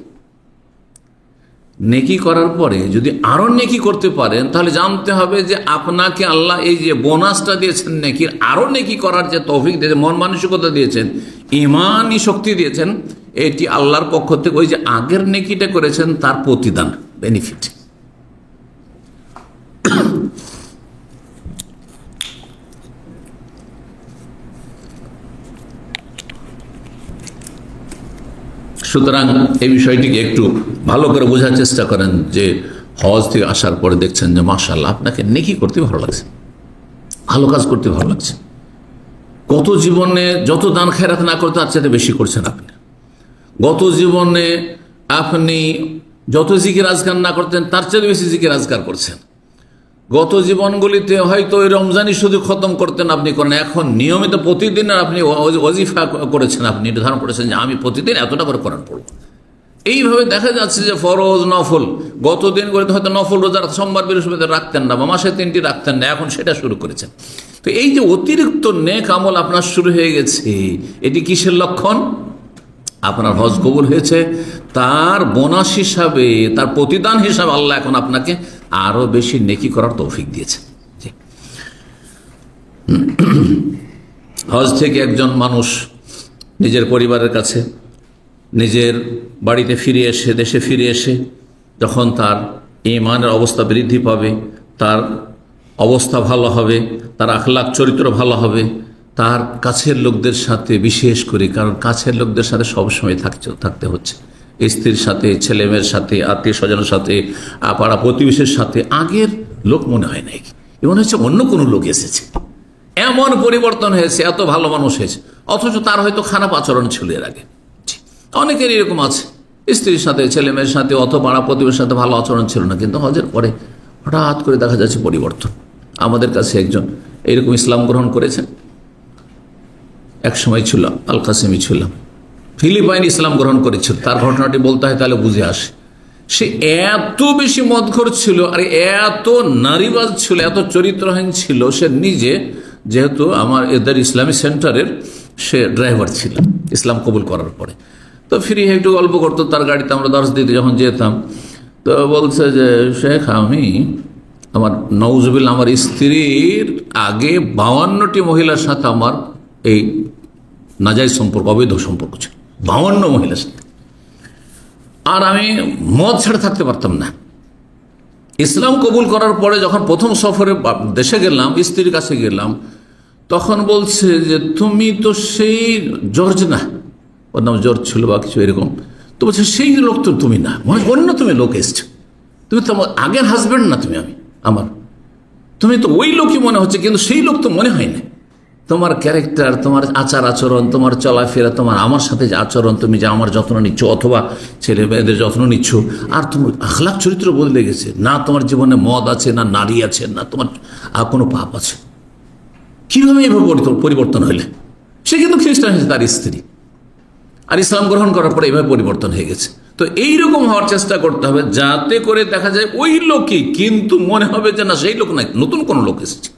নেকি করার পরে যদি আরো নেকি করতে পারেন তাহলে জানতে হবে যে আপনাকে আল্লাহ এই যে বোনাসটা দিয়েছেন নেকির, আরো নেকি করার যে তৌফিক দিয়েছেন, মন মানসিকতা দিয়েছেন, ইমানি শক্তি দিয়েছেন, এটি আল্লাহর পক্ষ থেকে ওই যে আগের নেকিটা করেছেন তার প্রতিদান, বেনিফিট। সুতরাং এই বিষয়টিকে একটু ভালো করে বোঝার চেষ্টা করেন যে হজ থেকে আসার পরে দেখছেন যে মাশাআল্লাহ আপনাকে নেকি করতে ভালো লাগছে, ভালো কাজ করতে ভালো লাগছে, গত জীবনে যত দান খেরাত না করতে তার চাইতে বেশি করছেন আপনি, গত জীবনে আপনি যত জিকির আজকার না করতেন তার চাইতে বেশি জিকির আজকার করছেন, গত জীবনগুলিতে হয়তো ওই রমজানই শুধু খতম করতেন আপনি করেন, এখন নিয়মিত প্রতিদিন আপনি ওয়াজিফা করেছেন, আপনি নির্ধারণ করেছেন যে আমি প্রতিদিন এতটা করে কোরআন পড়ব। এইভাবে দেখা যাচ্ছে যে ফরজ নফল, গত দিনগুলিতে হয়তো নফল রোজা সোমবার বৃহস্পতিবার রাখতেন না বা মাসে 3টি রাখতেন না, এখন সেটা শুরু করেছেন। তো এই যে অতিরিক্ত নেক আমল আপনার শুরু হয়ে গেছে, এটি কিসের লক্ষণ? আপনার হজ কবুল হয়েছে, তার বোনাস হিসাবে, তার প্রতিদান হিসাবে আল্লাহ এখন আপনাকে আরো বেশি নেকি করার তৌফিক দিয়েছে। হজ থেকে একজন মানুষ নিজের পরিবারের কাছে, নিজের বাড়িতে ফিরে এসে, দেশে ফিরে এসে যখন তার ঈমানের অবস্থা বৃদ্ধি পাবে, তার অবস্থা ভালো হবে, তার আখলাক চরিত্র ভালো হবে, তার কাছের লোকদের সাথে বিশেষ করে, কারণ কাছের লোকদের সাথে সবসময় থাকতে হচ্ছে, স্ত্রীর সাথে, ছেলেমেয়ের সাথে, আত্মীয় স্বজনের সাথে, পাড়া প্রতিবেশীর সাথে আগের লোক মনে হয় নাই, মনে হচ্ছে অন্য কোনো লোক এসেছে, এমন পরিবর্তন হয়েছে, এত ভালো মানুষ হয়েছে, অথচ তার হয়তো খারাপ আচরণ ছিল এর আগে। অনেকের এরকম আছে, স্ত্রীর সাথে, ছেলেমেয়ের সাথে, অত পাড়া প্রতিবেশীর সাথে ভালো আচরণ ছিল না, কিন্তু হজের পরে হঠাৎ করে দেখা যাচ্ছে পরিবর্তন। আমাদের কাছে একজন এরকম ইসলাম গ্রহণ করেছেন, এক সময় ছিল আল কাসেমি ছিল, ফিলিপাইন ইসলাম গ্রহণ করেছিল, তার ঘটনাটি বলতে হয় তাহলে বুঝে আসে। সে এত বেশি মদখোর ছিল আর এত নারীবাজ ছিল, এত চরিত্রহীন ছিল, সে নিজে, যেহেতু আমার এদের ইসলামী সেন্টারের সে ড্রাইভার ছিল ইসলাম কবুল করার পরে, তো ফ্রি একটু গল্প করতো, তার গাড়িতে আমরা দর্শ দিতে যখন যেতাম, তো বলছে যে শেখ আমি আমার নওজুবিল্লাহ আমার স্ত্রীর আগে 52টি মহিলার সাথে আমার এই নাজায়েজ সম্পর্ক, অবৈধ সম্পর্ক ছিল 52 মহিলার সাথে। আর আমি মদ ছেড়ে থাকতে পারতাম না। ইসলাম কবুল করার পরে যখন প্রথম সফরে দেশে গেলাম, স্ত্রীর কাছে গেলাম, তখন বলছে যে তুমি তো সেই জর্জ না, ওর নাম জর্জ ছিল বা কিছু এরকম, তো বলছে সেই লোক তো তুমি না, অন্য তুমি লোক এসছো, তুমি তো আগের হাজব্যান্ড না, তুমি তুমি তো ওই লোকই মনে হচ্ছে, কিন্তু সেই লোক তো মনে হয় না। তোমার ক্যারেক্টার, তোমার আচার আচরণ, তোমার চলাফেরা, তোমার আমার সাথে যে আচরণ, তুমি যে আমার যত্ন নিচ্ছ অথবা ছেলে মেয়েদের যত্ন নিচ্ছ, আর তোমার আখলাক চরিত্র বদলে গেছে, না তোমার জীবনে মদ আছে, না নারী আছে, না তোমার আর কোনো পাপ আছে। কিভাবে এইভাবে পরিবর্তন হইলে? সে কিন্তু খ্রিস্টান হয়েছে, তার স্ত্রী, আর ইসলাম গ্রহণ করার পরে এইভাবে পরিবর্তন হয়ে গেছে। তো এইরকম হওয়ার চেষ্টা করতে হবে যাতে করে দেখা যায় ওই লোকই, কিন্তু মনে হবে যে না সেই লোক নাই, নতুন কোন লোক এসেছে।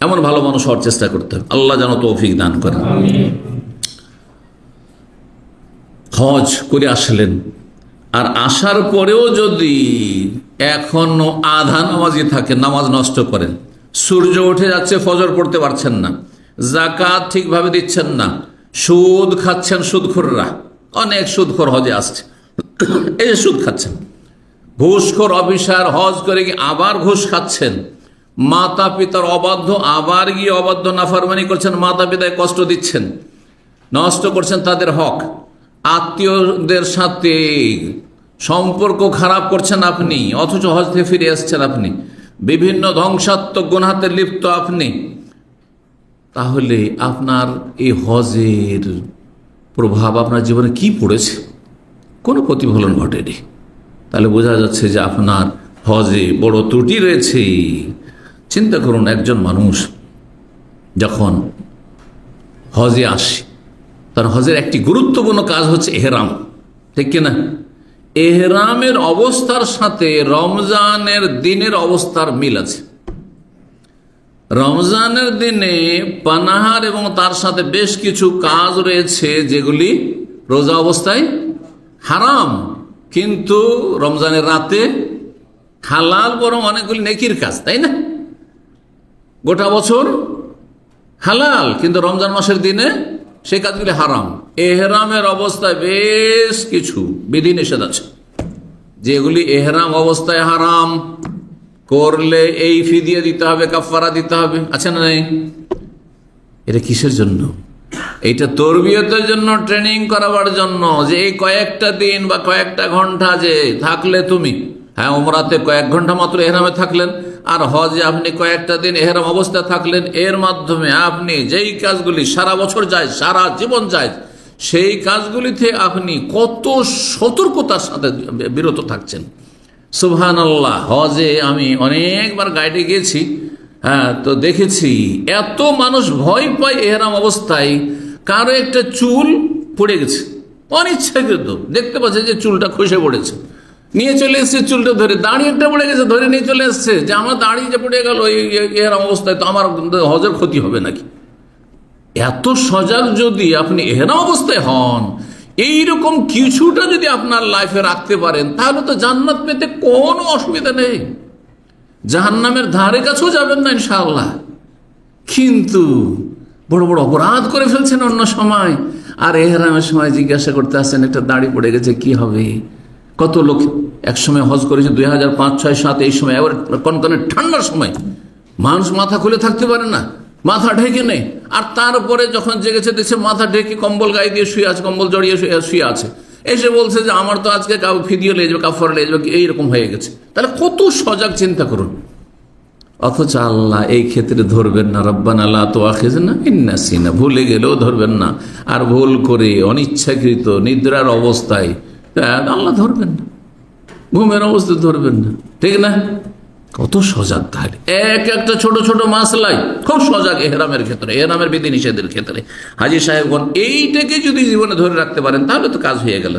এমন ভালো মানুষ হওয়ার চেষ্টা করতে হবে। আল্লাহ যেন তৌফিক দান করেন। হজ করে আসলেন, আর আসার পরেও যদি এখনো আধা নামাজি থাকে, নামাজ নষ্ট করেন, সূর্য উঠে যাচ্ছে, ফজর পড়তে পারছেন না, যাকাত ঠিকভাবে দিচ্ছেন না, সুদ খাচ্ছেন, সুদখোররা অনেক সুদখোর হজে আসছে, এই যে সুদ খাচ্ছেন, ঘুষখোর অফিসার হজ করে গিয়ে আবার ঘুষ খাচ্ছেন, মাতা পিতার অবাধ্য, আবার গিয়ে অবাধ্য নাফরমানি করছেন, মাতা পিতায় কষ্ট দিচ্ছেন, নষ্ট করছেন তাদের হক, আত্মীয়দের সাথে সম্পর্ক খারাপ করছেন আপনি, অথচ হজ থেকে ফিরে আসছেন আপনি, বিভিন্ন ধ্বংসাত্মক গুনাহে লিপ্ত আপনি, তাহলে আপনার এই হজের প্রভাব আপনার জীবনে কি পড়েছে? কোনো প্রতিফলন ঘটেনি। তাহলে বোঝা যাচ্ছে যে আপনার হজে বড় ত্রুটি রয়েছে। চিন্তা করুন, একজন মানুষ যখন হজে আসে, তার হজের একটি গুরুত্বপূর্ণ কাজ হচ্ছে এহরাম, ঠিক কিনা? এহরামের অবস্থার সাথে রমজানের দিনের অবস্থার মিল আছে। রমজানের দিনে পানাহার এবং তার সাথে বেশ কিছু কাজ রয়েছে যেগুলি রোজা অবস্থায় হারাম, কিন্তু রমজানের রাতে হালাল, বরং অনেকগুলি নেকির কাজ, তাই না? গোটা বছর হালাল, কিন্তু রমজান মাসের দিনে সেই কাজগুলি হারাম। এহরামের অবস্থায় বেশ কিছু বিধি নিষেধ আছে যেগুলি এহরাম অবস্থায় হারাম, করলে এই ফিদিয়া দিতে হবে, কাফারা দিতে হবে, আছে না নেই? এটা কিসের জন্য? এইটা তরবিয়তের জন্য, ট্রেনিং করাবার জন্য, যে এই কয়েকটা দিন বা কয়েকটা ঘন্টা যে থাকলে তুমি, হ্যাঁ ওমরাতে কয়েক ঘন্টা মাত্র এহরামে থাকলেন, আর হজে আপনি কয়েকটা দিন এহরাম অবস্থায় থাকলেন, এর মাধ্যমে আপনি যেই কাজগুলি সারা বছর যায়, সারা জীবন যায়, সেই কাজগুলিতে আপনি কত সতর্কতার সাথে বিরত থাকছেন। সুবহানাল্লাহ। হজে আমি অনেকবার গাইডে গেছি, হ্যাঁ, তো দেখেছি এত মানুষ ভয় পায় এহরাম অবস্থায়, কারো একটা চুল পড়ে গেছে, অনিচ্ছাকৃত দেখতে পাচ্ছে যে চুলটা খসে পড়েছে, নিয়ে চলে এসছে চুলটা ধরে, দাড়ি একটা পড়ে গেছে ধরে নিয়ে চলে এসছে, যে আমার দাড়ি যে পড়ে গেল এহরাম অবস্থায়, তো আমার হজের ক্ষতি হবে নাকি? এত সজাগ যদি আপনি এহরাম অবস্থায় হন, এইরকম কিছুটা যদি আপনার লাইফে রাখতে পারেন, তাহলে তো জান্নাত পেতে কোনো অসুবিধা নেই, জাহান্নামের ধারে কাছেও যাবেন না ইনশাআল্লাহ। কিন্তু বড় বড় অপরাধ করে ফেলছেন অন্য সময়, আর এহরামের সময় জিজ্ঞাসা করতে আসছেন একটা দাড়ি পড়ে গেছে কি হবে? কত লোক এক সময় হজ করেছে 2005, 6, 7, এই সময় আবার কনকনে ঠান্ডার সময় মানুষ মাথা খুলে থাকতে পারে না, মাথা ঢেকে নেই, আর তারপরে যখন জেগেছে দেখছে মাথা ঢেকে কম্বল গায়ে দিয়ে শুয়ে আছে, কম্বল জড়িয়ে শুয়ে আছে, এসে বলছে যে আমার তো আজকে ফিদিও লেগে যাবে, কাফারা লেগে যাবে, এইরকম হয়ে গেছে। তাহলে কত সজাগ, চিন্তা করুন। অথচ আল্লাহ এই ক্ষেত্রে ধরবেন না, রব্বানা লা তুআখিযনা ইন নাসিনা, ভুলে গেলেও ধরবেন না, আর ভুল করে অনিচ্ছাকৃত নিদ্রার অবস্থায় আল্লাহ ধরবেন না, ঘুমের অবস্থায় ধরবেন না, ঠিক না? কত সজাগ। তাহলে একটা ছোট ছোট মাসলাই খুব সজাগ এহরামের ক্ষেত্রে, এহরামের বিধি নিষেধের ক্ষেত্রে। হাজী সাহেবগণ এইটাকে যদি জীবনে ধরে রাখতে পারেন, তাহলে তো কাজ হয়ে গেল।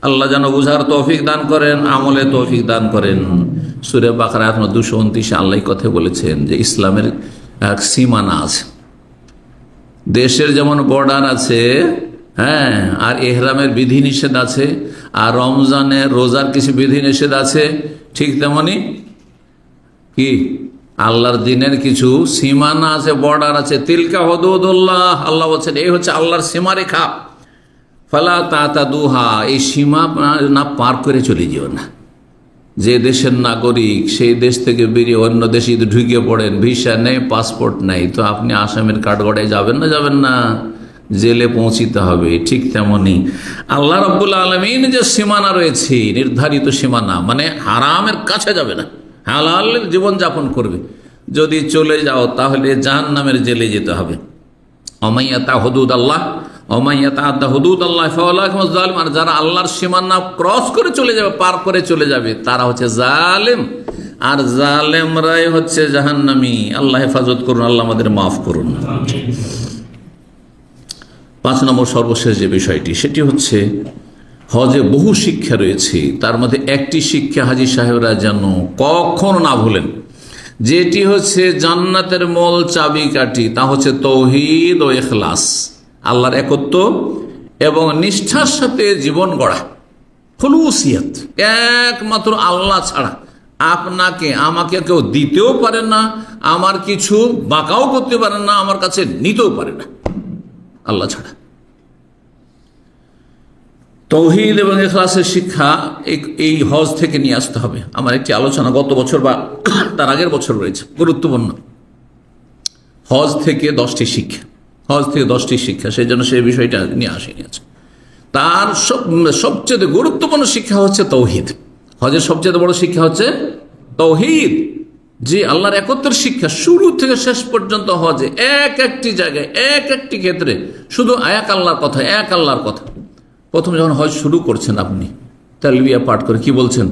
আল্লাহ যেন বুঝার তৌফিক দান করেন, আমলে তৌফিক দান করেন। সূরা বাকারা আয়াত 229 আল্লাহ কথা বলেছেন যে ইসলামের এক সীমানা আছে, দেশের যেমন বর্ডার আছে, হ্যাঁ, আর এহরামের বিধি নিষেধ আছে, আর রমজানের রোজার কিছু বিধি নিষেধ আছে, ঠিক তেমনি কি আল্লাহর দিনের কিছু সীমানা আছে, বর্ডার আছে। তিলকা হুদুদুল্লাহ, আল্লাহ বলছেন এই হচ্ছে আল্লাহর সীমারেখা। ফালা তাতাদুহা, এই সীমা না পার করে চলে যেও না। যে দেশের নাগরিক সেই দেশ থেকে বেরিয়ে অন্য দেশে যদি ঢুকে পড়েন, ভিসা নেই, পাসপোর্ট নেই, তো আপনি আসামের কাঠগড়ায় যাবেন না? যাবেন না, জেলে পৌঁছিতে হবে। ঠিক তেমনি আল্লাহ রাব্বুল আলামিন যে সীমানা রয়েছে, নির্ধারিত সীমানা, মানে হারামের কাছে যাবে না, হালাল জীবনযাপন করবে। যদি চলে যাও তাহলে জাহান্নামের জেলে যেতে হবে। অমাইয়াতা হুদুদ আল্লাহ, অমাইয়াতা আদা হুদুদ আল্লাহ ফাউলাইকা হুমুজ জালিম। আর যারা আল্লাহর সীমানা ক্রস করে চলে যাবে, পার করে চলে যাবে, তারা হচ্ছে জালেম। আর জালেমরাই হচ্ছে জাহান্নামী। আল্লাহ হেফাজত করুন, আল্লাহ আমাদের মাফ করুন। 5 নম্বর সর্বশেষ যে বিষয়টি, সেটি হচ্ছে হজে বহু শিক্ষা রয়েছে। তার মধ্যে একটি শিক্ষা হাজী সাহেবরা যেন কখনো না ভুলেন, যেটি হচ্ছে জান্নাতের মূল চাবিকাঠি, তা হচ্ছে তৌহিদ ও ইখলাস, আল্লাহর একত্ব এবং নিষ্ঠার সাথে জীবন গড়া। খুলুসিয়াত, একমাত্র আল্লাহ ছাড়া আপনাকে আমাকে কেউ দিতেও পারে না, আমার কিছু বাঁকাও করতে পারে না, আমার কাছে নিতেও পারে না, আল্লাহ ছাড়া। তৌহিদ এবং ইখলাসের শিক্ষা এই হজ থেকে নিয়ে আসতে হবে। আমার একটি আলোচনা গত বছর বা তার আগের বছর রয়েছে, গুরুত্বপূর্ণ। হজ থেকে 10টি শিক্ষা, হজ থেকে 10টি শিক্ষা, সেই জন্য সেই বিষয়টা নিয়ে আসেনি আছে। তার সবচেয়ে গুরুত্বপূর্ণ শিক্ষা হচ্ছে তৌহিদ। হজের সবচেয়ে বড় শিক্ষা হচ্ছে তৌহিদ, যে আল্লাহর একত্রের শিক্ষা। শুরু থেকে শেষ পর্যন্ত হজে এক একটি জায়গায়, এক একটি ক্ষেত্রে শুধু এক আল্লাহর কথা, এক আল্লাহর কথা। প্রথম যখন হজ শুরু করছেন, আপনি তালবিয়া পাঠ করে কি বলছেন?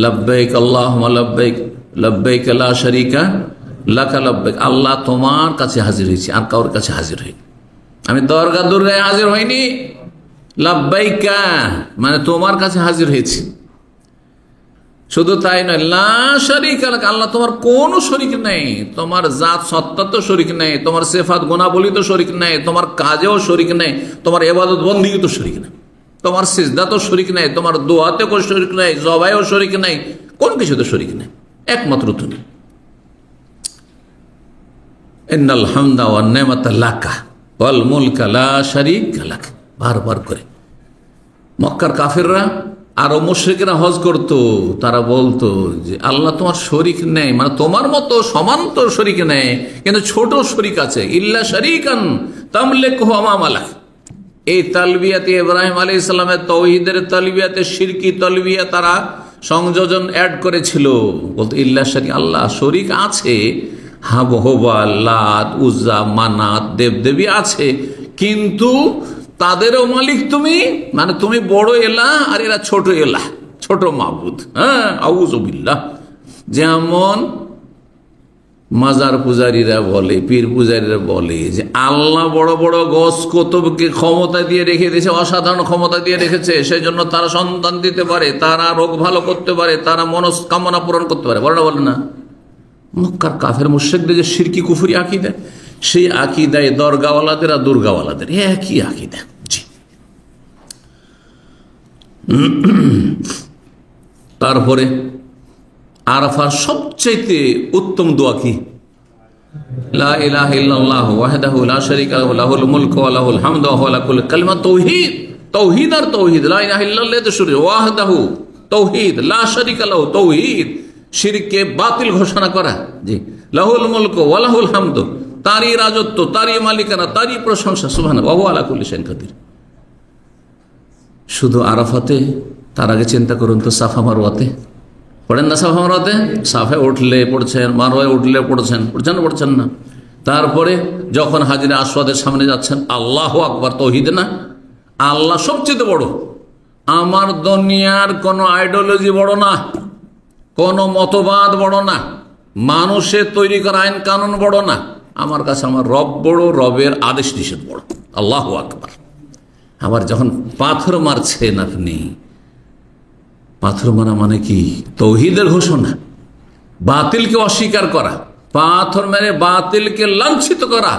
লব্বাইক আল্লাহুম্মা লব্বাইক, লব্বাইক লা শারীকা লাকা লব্বাইক। আল্লাহ তোমার কাছে হাজির হয়েছি, আর কারোর কাছে হাজির হইনি। আমি দরগা দুর্গায় হাজির হইনি, লব্বাইকা মানে তোমার কাছে হাজির হয়েছি। শুধু তাই নয়, লা শারীকা লাকা, আল্লাহ তোমার কোনো শরীক নেই, তোমার জাত সত্তা তো শরীক নেই, তোমার সিফাত গুণাবলী তো শরীক নেই, তোমার কাজেও শরীক নেই, তোমার ইবাদত বন্দেগী তো শরীক নেই, তোমার সিজদা তো শরীক নেই, তোমার দোয়াতে কোনো শরীক নেই, জবায়ও শরীক নেই, কোন কিছু তো শরীক নেই, একমাত্র তুমি। ইন্নাল হামদা ওয়ান নি'মাতা লাকা ওয়াল মুলকা লা শারীকা লাক, বারবার করে। মক্কার কাফেররা আরো মুশরিকরা হজ করত, তারা বলতো যে আল্লাহ তোমার শরীক নেই, মানে তোমার মতো সমান তো শরীক নেই, কিন্তু ছোট শরীক আছে। ইল্লা শারীকান তামলিকুহু মা মালাক। এই তালবিয়াতে ইব্রাহিম আলাইহিস সালামের তাওহীদের তালবিয়াতে শিরকি তালবিয়া তারা সংযোজন অ্যাড করেছিল, বলতো ইল্লা শারীক, আল্লাহ শরীক আছে, হাবহুবাল, লাত, উজ্জা, মানাত, দেবদেবী আছে, কিন্তু তাদেরও মালিক তুমি, মানে তুমি বড় এলাহ আর এরা ছোট এলাহ, ছোট মাবুদ। হ্যাঁ, আউযু বিল্লাহ। যেমন মাজার পূজারীরা বলে, পীর পূজারীরা বলে যে আল্লাহ বড় বড় গস কতবকে ক্ষমতা দিয়ে রেখে দিয়েছে, অসাধারণ ক্ষমতা দিয়ে রেখেছে, সেই জন্য তারা সন্তান দিতে পারে, তারা রোগ ভালো করতে পারে, তারা মনস্কামনা পূরণ করতে পারে। বলে না, বলে না? মক্কার কাফের মুশরিকদের যে শিরকি কুফরি আকীদা, সেই আকীদায় দরগাওয়ালাদের আর দুর্গাওয়ালাদের একই আকীদা। জি। তারপরে আরাফার সবচাইতে উত্তম দোয়া কি? লা ইলাহা ইল্লাল্লাহু ওয়াহদাহু লা শারীকা লাহু লাহুল মুলকু ওয়া লাহুল হামদু ওয়া হুয়া আলা কুল্লি কালিমা। তৌহিদ, তৌহিদ আর তৌহিদ, লা ইলাহা ইল্লাল্লাহ তো শুরু, ওয়াহদাহু তৌহিদ, লা শারীকা লাহু তৌহিদ, শিরকে বাতিল ঘোষণা করা। জি। লাহুল মুলকু ওয়া লাহুল হামদু, তারই রাজত্ব, তারই মালিকানা, তারই প্রশংসা, সুবহানাল্লাহ, ওয়া হুয়া আলা কুল্লি শাইইন কাদির। শুধু আরাফাতে, তার আগে চিন্তা করুন তো সাফা মারওয়াতে পড়েন না? সাফা মারওয়াতে সাফায় উঠলে পড়ছেন, মারওয়ায় উঠলে পড়ছেন, পড়ছেন না? পড়ছেন না? তারপরে যখন হাজরে আসওয়াদের সামনে যাচ্ছেন, আল্লাহু আকবার, তৌহিদ না? আল্লাহ সবচেয়ে বড়। আমার দুনিয়ার কোনো আইডিওলজি বড় না, কোনো মতবাদ বড় না, মানুষের তৈরি করা আইন কানুন বড় না, আমার কাছে আমার রব বড়, রবের আদেশ নিষেধ বড়। আল্লাহু আকবার। আবার যখন পাথর মারছেন আপনি, পাথর মারা মানে কি? তৌহিদের ঘোষণা, বাতিলকে অস্বীকার করা, পাথর মেরে বাতিলকে লাঞ্ছিত করা,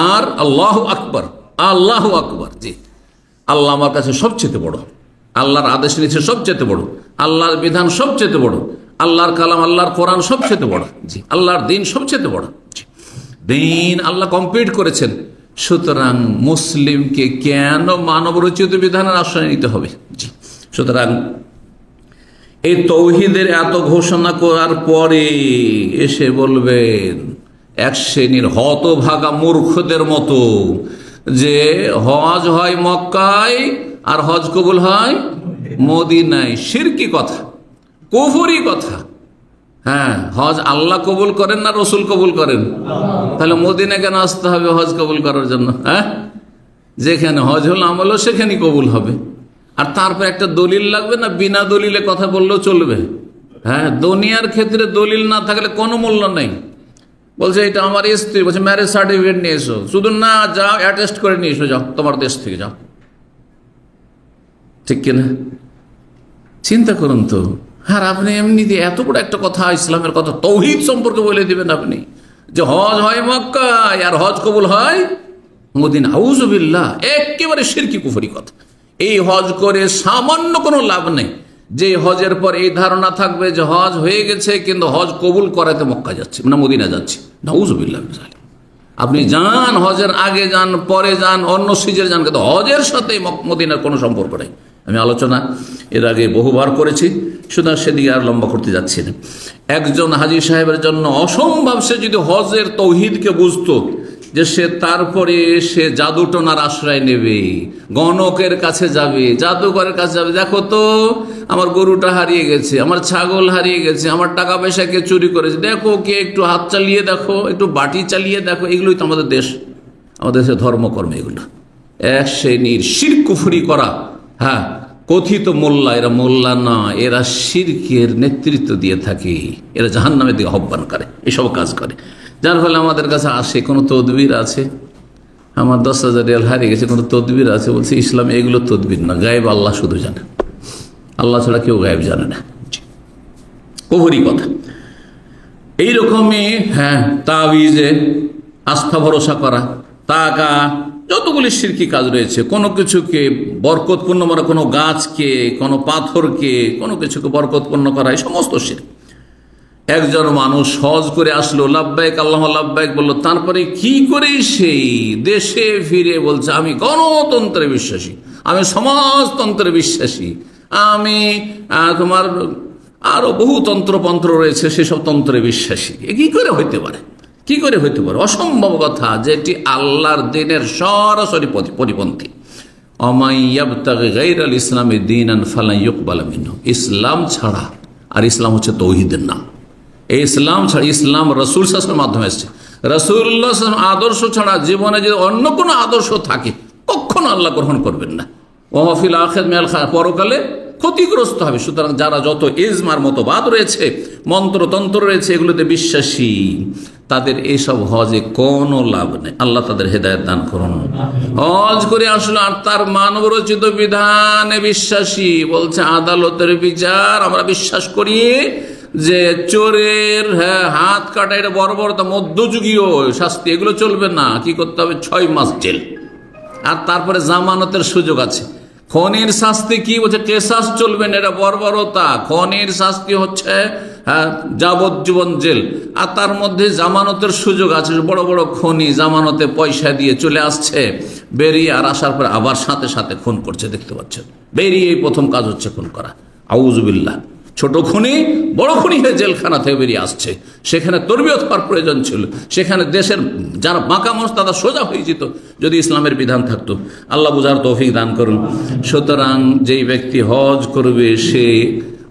আর আল্লাহু আকবার, আল্লাহু আকবার। জি, আল্লাহ আমার কাছে সবচেয়ে বড়, আল্লাহর আদেশ নিচ্ছে সবচেয়ে বড়, আল্লাহর বিধান সবচেয়ে বড়, আল্লাহর কালাম, আল্লাহর কোরআন সবচেয়ে বড়। জি, আল্লাহর দিন সবচেয়ে বড়। দিন আল্লাহ কমপ্লিট করেছেন, সুতরাং মুসলিমকে কেন মানব রচিত বিধানের আশ্রয় নিতে হবে? জি, সুতরাং এই তৌহিদের এত ঘোষণা করার পরে এসে বলবেন এক শ্রেণীর হতভাগা মূর্খদের মতো যে হজ হয় মক্কায় আর হজ কবুল হয় মদিনায়। শিরকি কথা, কুফরি কথা। হ্যাঁ, হজ আল্লাহ কবুল করেন না রসুল কবুল করেন? তাহলে মদিনা কেন আসতে হবে হজ কবুল করার জন্য? হ্যাঁ, যেখানে হজ হল আমল সেখানেই কবুল হবে। আর তারপর একটা দলিল লাগবে না? বিনা দলিলে কথা বললেও চলবে? হ্যাঁ, দুনিয়ার ক্ষেত্রে দলিল না থাকলে কোনো মূল্য নেই। বলছে এটা আমার স্ত্রী, বলছে ম্যারেজ সার্টিফিকেট নিয়ে এসো। শুধু না, যাও অ্যাটেস্ট করে নিয়ে এসো, যাও তোমার দেশ থেকে যাও। ঠিক কিনা? চিন্তা করুন তো। আর আপনি এমনি দিয়ে এত বড় একটা কথা, ইসলামের কথা, তৌহিদ সম্পর্কে বলে দিবেন আপনি যে হজ হয় মক্কায় আর হজ কবুল হয় মদিনা। আউযুবিল্লাহ, একেবারে শিরকি কুফরি কথা। এই হজ করে সামান্য কোনো লাভ নেই যে হজের পর এই ধারণা থাকবে যে হজ হয়ে গেছে কিন্তু হজ কবুল করাতে মক্কা যাচ্ছে না মদিনা যাচ্ছে। নাউযুবিল্লাহ। আপনি যান, হজের আগে যান, পরে যান, অন্য সিজনে যান, কিন্তু হজের সাথে মদিনার কোনো সম্পর্ক নেই। আমি আলোচনা এর আগে বহুবার করেছি, সুতরাং সেদিকে আর লম্বা করতে যাচ্ছি না। একজন হাজী সাহেবের জন্য অসম্ভব সে যদি হজের তৌহিদকে বুঝতো যে সে তারপরে সে জাদুটনার আশ্রয় নেবে, গণকের কাছে যাবে, জাদুকরের কাছে যাবে, দেখো তো আমার গরুটা হারিয়ে গেছে, আমার ছাগল হারিয়ে গেছে, আমার টাকা পয়সা কে চুরি করেছে, দেখো কে একটু হাত চালিয়ে দেখো, একটু বাটি চালিয়ে দেখো। এগুলোই তো আমাদের দেশ, আমাদের দেশের ধর্মকর্ম এগুলো। এক শ্রেণীর শিরক কুফরি করা, হ্যাঁ, কথিত মোল্লা। এরা মোল্লা না, এরা শিরকের নেতৃত্ব দিয়ে থাকে, এরা জাহান্নামের দিকে আহ্বান করে, এসব কাজ করে। যার ফলে আমাদের কাছে আসে কোনো তদবির আছে, আমার 10,000 রিয়াল হারিয়ে গেছে, কোনো তদবির আছে? বলছে ইসলাম এগুলো তদবির না, গায়েব আল্লাহ শুধু জানে, আল্লাহ ছাড়া কেউ গায়েব জানে না। কুফরি কথা। এইরকমই হ্যাঁ, তাবিজে আস্থা ভরসা করা, তাকা, যতগুলি শিরকি কাজ রয়েছে, কোনো কিছুকে বরকতপূর্ণ করা, কোনো গাছকে, কোনো পাথরকে, কোনো কিছুকে বরকতপূর্ণ করা, এই সমস্ত শিরক। একজন মানুষ হজ করে আসলো, লাব্বাইক আল্লাহ লাব্বাইক বললো, তারপরে কি করে সেই দেশে ফিরে বলছে আমি গণতন্ত্রে বিশ্বাসী, আমি সমাজতন্ত্রে বিশ্বাসী, আমি তোমার আরো বহু তন্ত্রপন্ত্র রয়েছে সেসব তন্ত্রে বিশ্বাসী। কি করে হইতে পারে? কি করে হইতে পারে? অসম্ভব কথা, যেটি আল্লাহর দ্বীনের সরাসরি পরিপন্থী। অমাইয়াবতাগি গায়রাল ইসলামি দীনান ফালান ইউকবালা মিনহু। ইসলাম ছাড়া, আর ইসলাম হচ্ছে তৌহিদের নাম, এই ইসলাম ছাড়া, ইসলাম রাসূল সাল্লাল্লাহু আলাইহি ওয়াসাল্লামের মাধ্যমে এসেছে। রাসূলুল্লাহ সাল্লাল্লাহু আলাইহি ওয়াসাল্লাম আদর্শ ছাড়া জীবনে যদি অন্য কোনো আদর্শ থাকে কখনো আল্লাহ গ্রহণ করবেন না। ওয়া ফিল আখিরাতি মিনাল খাসিরিন, পরকালে ক্ষতিগ্রস্ত হবে। সুতরাং যারা যত ইজমার মতবাদ রয়েছে, মন্ত্রতন্ত্র রয়েছে, এগুলোতে বিশ্বাসী, তাদের এইসব হজে কোনো লাভ নেই। আল্লাহ তাদের হেদায়েত দান করুন। হজ করে আসলো আর তার মানব রচিত বিধানে বিশ্বাসী, বলছে আদালতের বিচার আমরা বিশ্বাস করি যে চোরের হাত কাটা, এটা বর্বরতা, মধ্যযুগীয় শাস্তি, এগুলো চলবে না। কি করতে হবে? 6 মাস জেল, আর তারপরে জামানতের সুযোগ আছে। খনির শাস্তি কি বলছে? কেসাস চলবে না, এটা বর্বরতা। খনির শাস্তি হচ্ছে যাবজ্জীবন জেল, আর তার মধ্যে জামানতের সুযোগ আছে। বড় বড় খনি জামানতে পয়সা দিয়ে চলে আসছে, বেরিয়ে আর আসার পর আবার সাথে সাথে খুন করছে, দেখতে পাচ্ছেন। বেরিয়ে প্রথম কাজ হচ্ছে খুন করা। আউযুবিল্লাহ। ছোট খুনি বড় খুনি হয়ে জেলখানা থেকে বেরিয়ে আসছে। সেখানে তরবিয়ত হওয়ার প্রয়োজন ছিল, সেখানে দেশের যারা বাঁকা মানুষ তারা সোজা হয়ে যেত যদি ইসলামের বিধান থাকতো। আল্লাহ বুঝার তৌফিক দান করুন। সুতরাং যেই ব্যক্তি হজ করবে, সে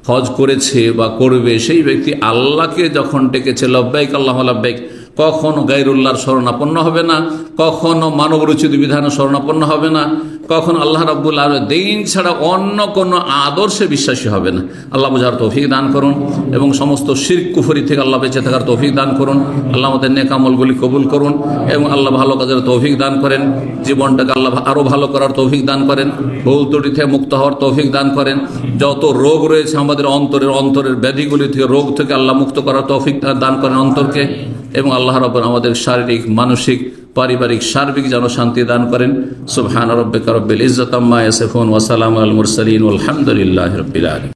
হজ করেছে বা করবে, সেই ব্যক্তি আল্লাহকে যখন ডেকেছে লব্বাইক আল্লাহ লাব্বাইক, কখনো গায়রুল্লাহর শরণাপন্ন হবে না, কখনো মানবরচিত বিধানের শরণাপন্ন হবে না, কখনো আল্লাহ রাব্বুল আলামিনের দ্বীন ছাড়া অন্য কোনো আদর্শে বিশ্বাসী হবে না। আল্লাহ বুঝার তৌফিক দান করুন এবং সমস্ত শিরক কুফরি থেকে আল্লাহ বেঁচে থাকার তৌফিক দান করুন। আল্লাহ আমাদের নেক আমলগুলি কবুল করুন এবং আল্লাহ ভালো কাজের তৌফিক দান করেন। জীবনটাকে আল্লাহ আরো ভালো করার তৌফিক দান করেন। ভুল ত্রুটি থেকে মুক্ত হওয়ার তৌফিক দান করেন। যত রোগ রয়েছে আমাদের অন্তরের ব্যাধিগুলি থেকে, রোগ থেকে আল্লাহ মুক্ত করার তৌফিক দান করেন অন্তরকে, এবং আল্লাহ রাব্বুল আমাদের শারীরিক, মানসিক, পারিবারিক, সার্বিক যেন শান্তি দান করেন। সুবহান রাব্বিকা রব্বিল ইজ্জাতি আম্মা ইয়াসিফুন ওয়া সালামুন আলাল মুরসালিন ওয়াল হামদুলিল্লাহি রাব্বিল আলামিন।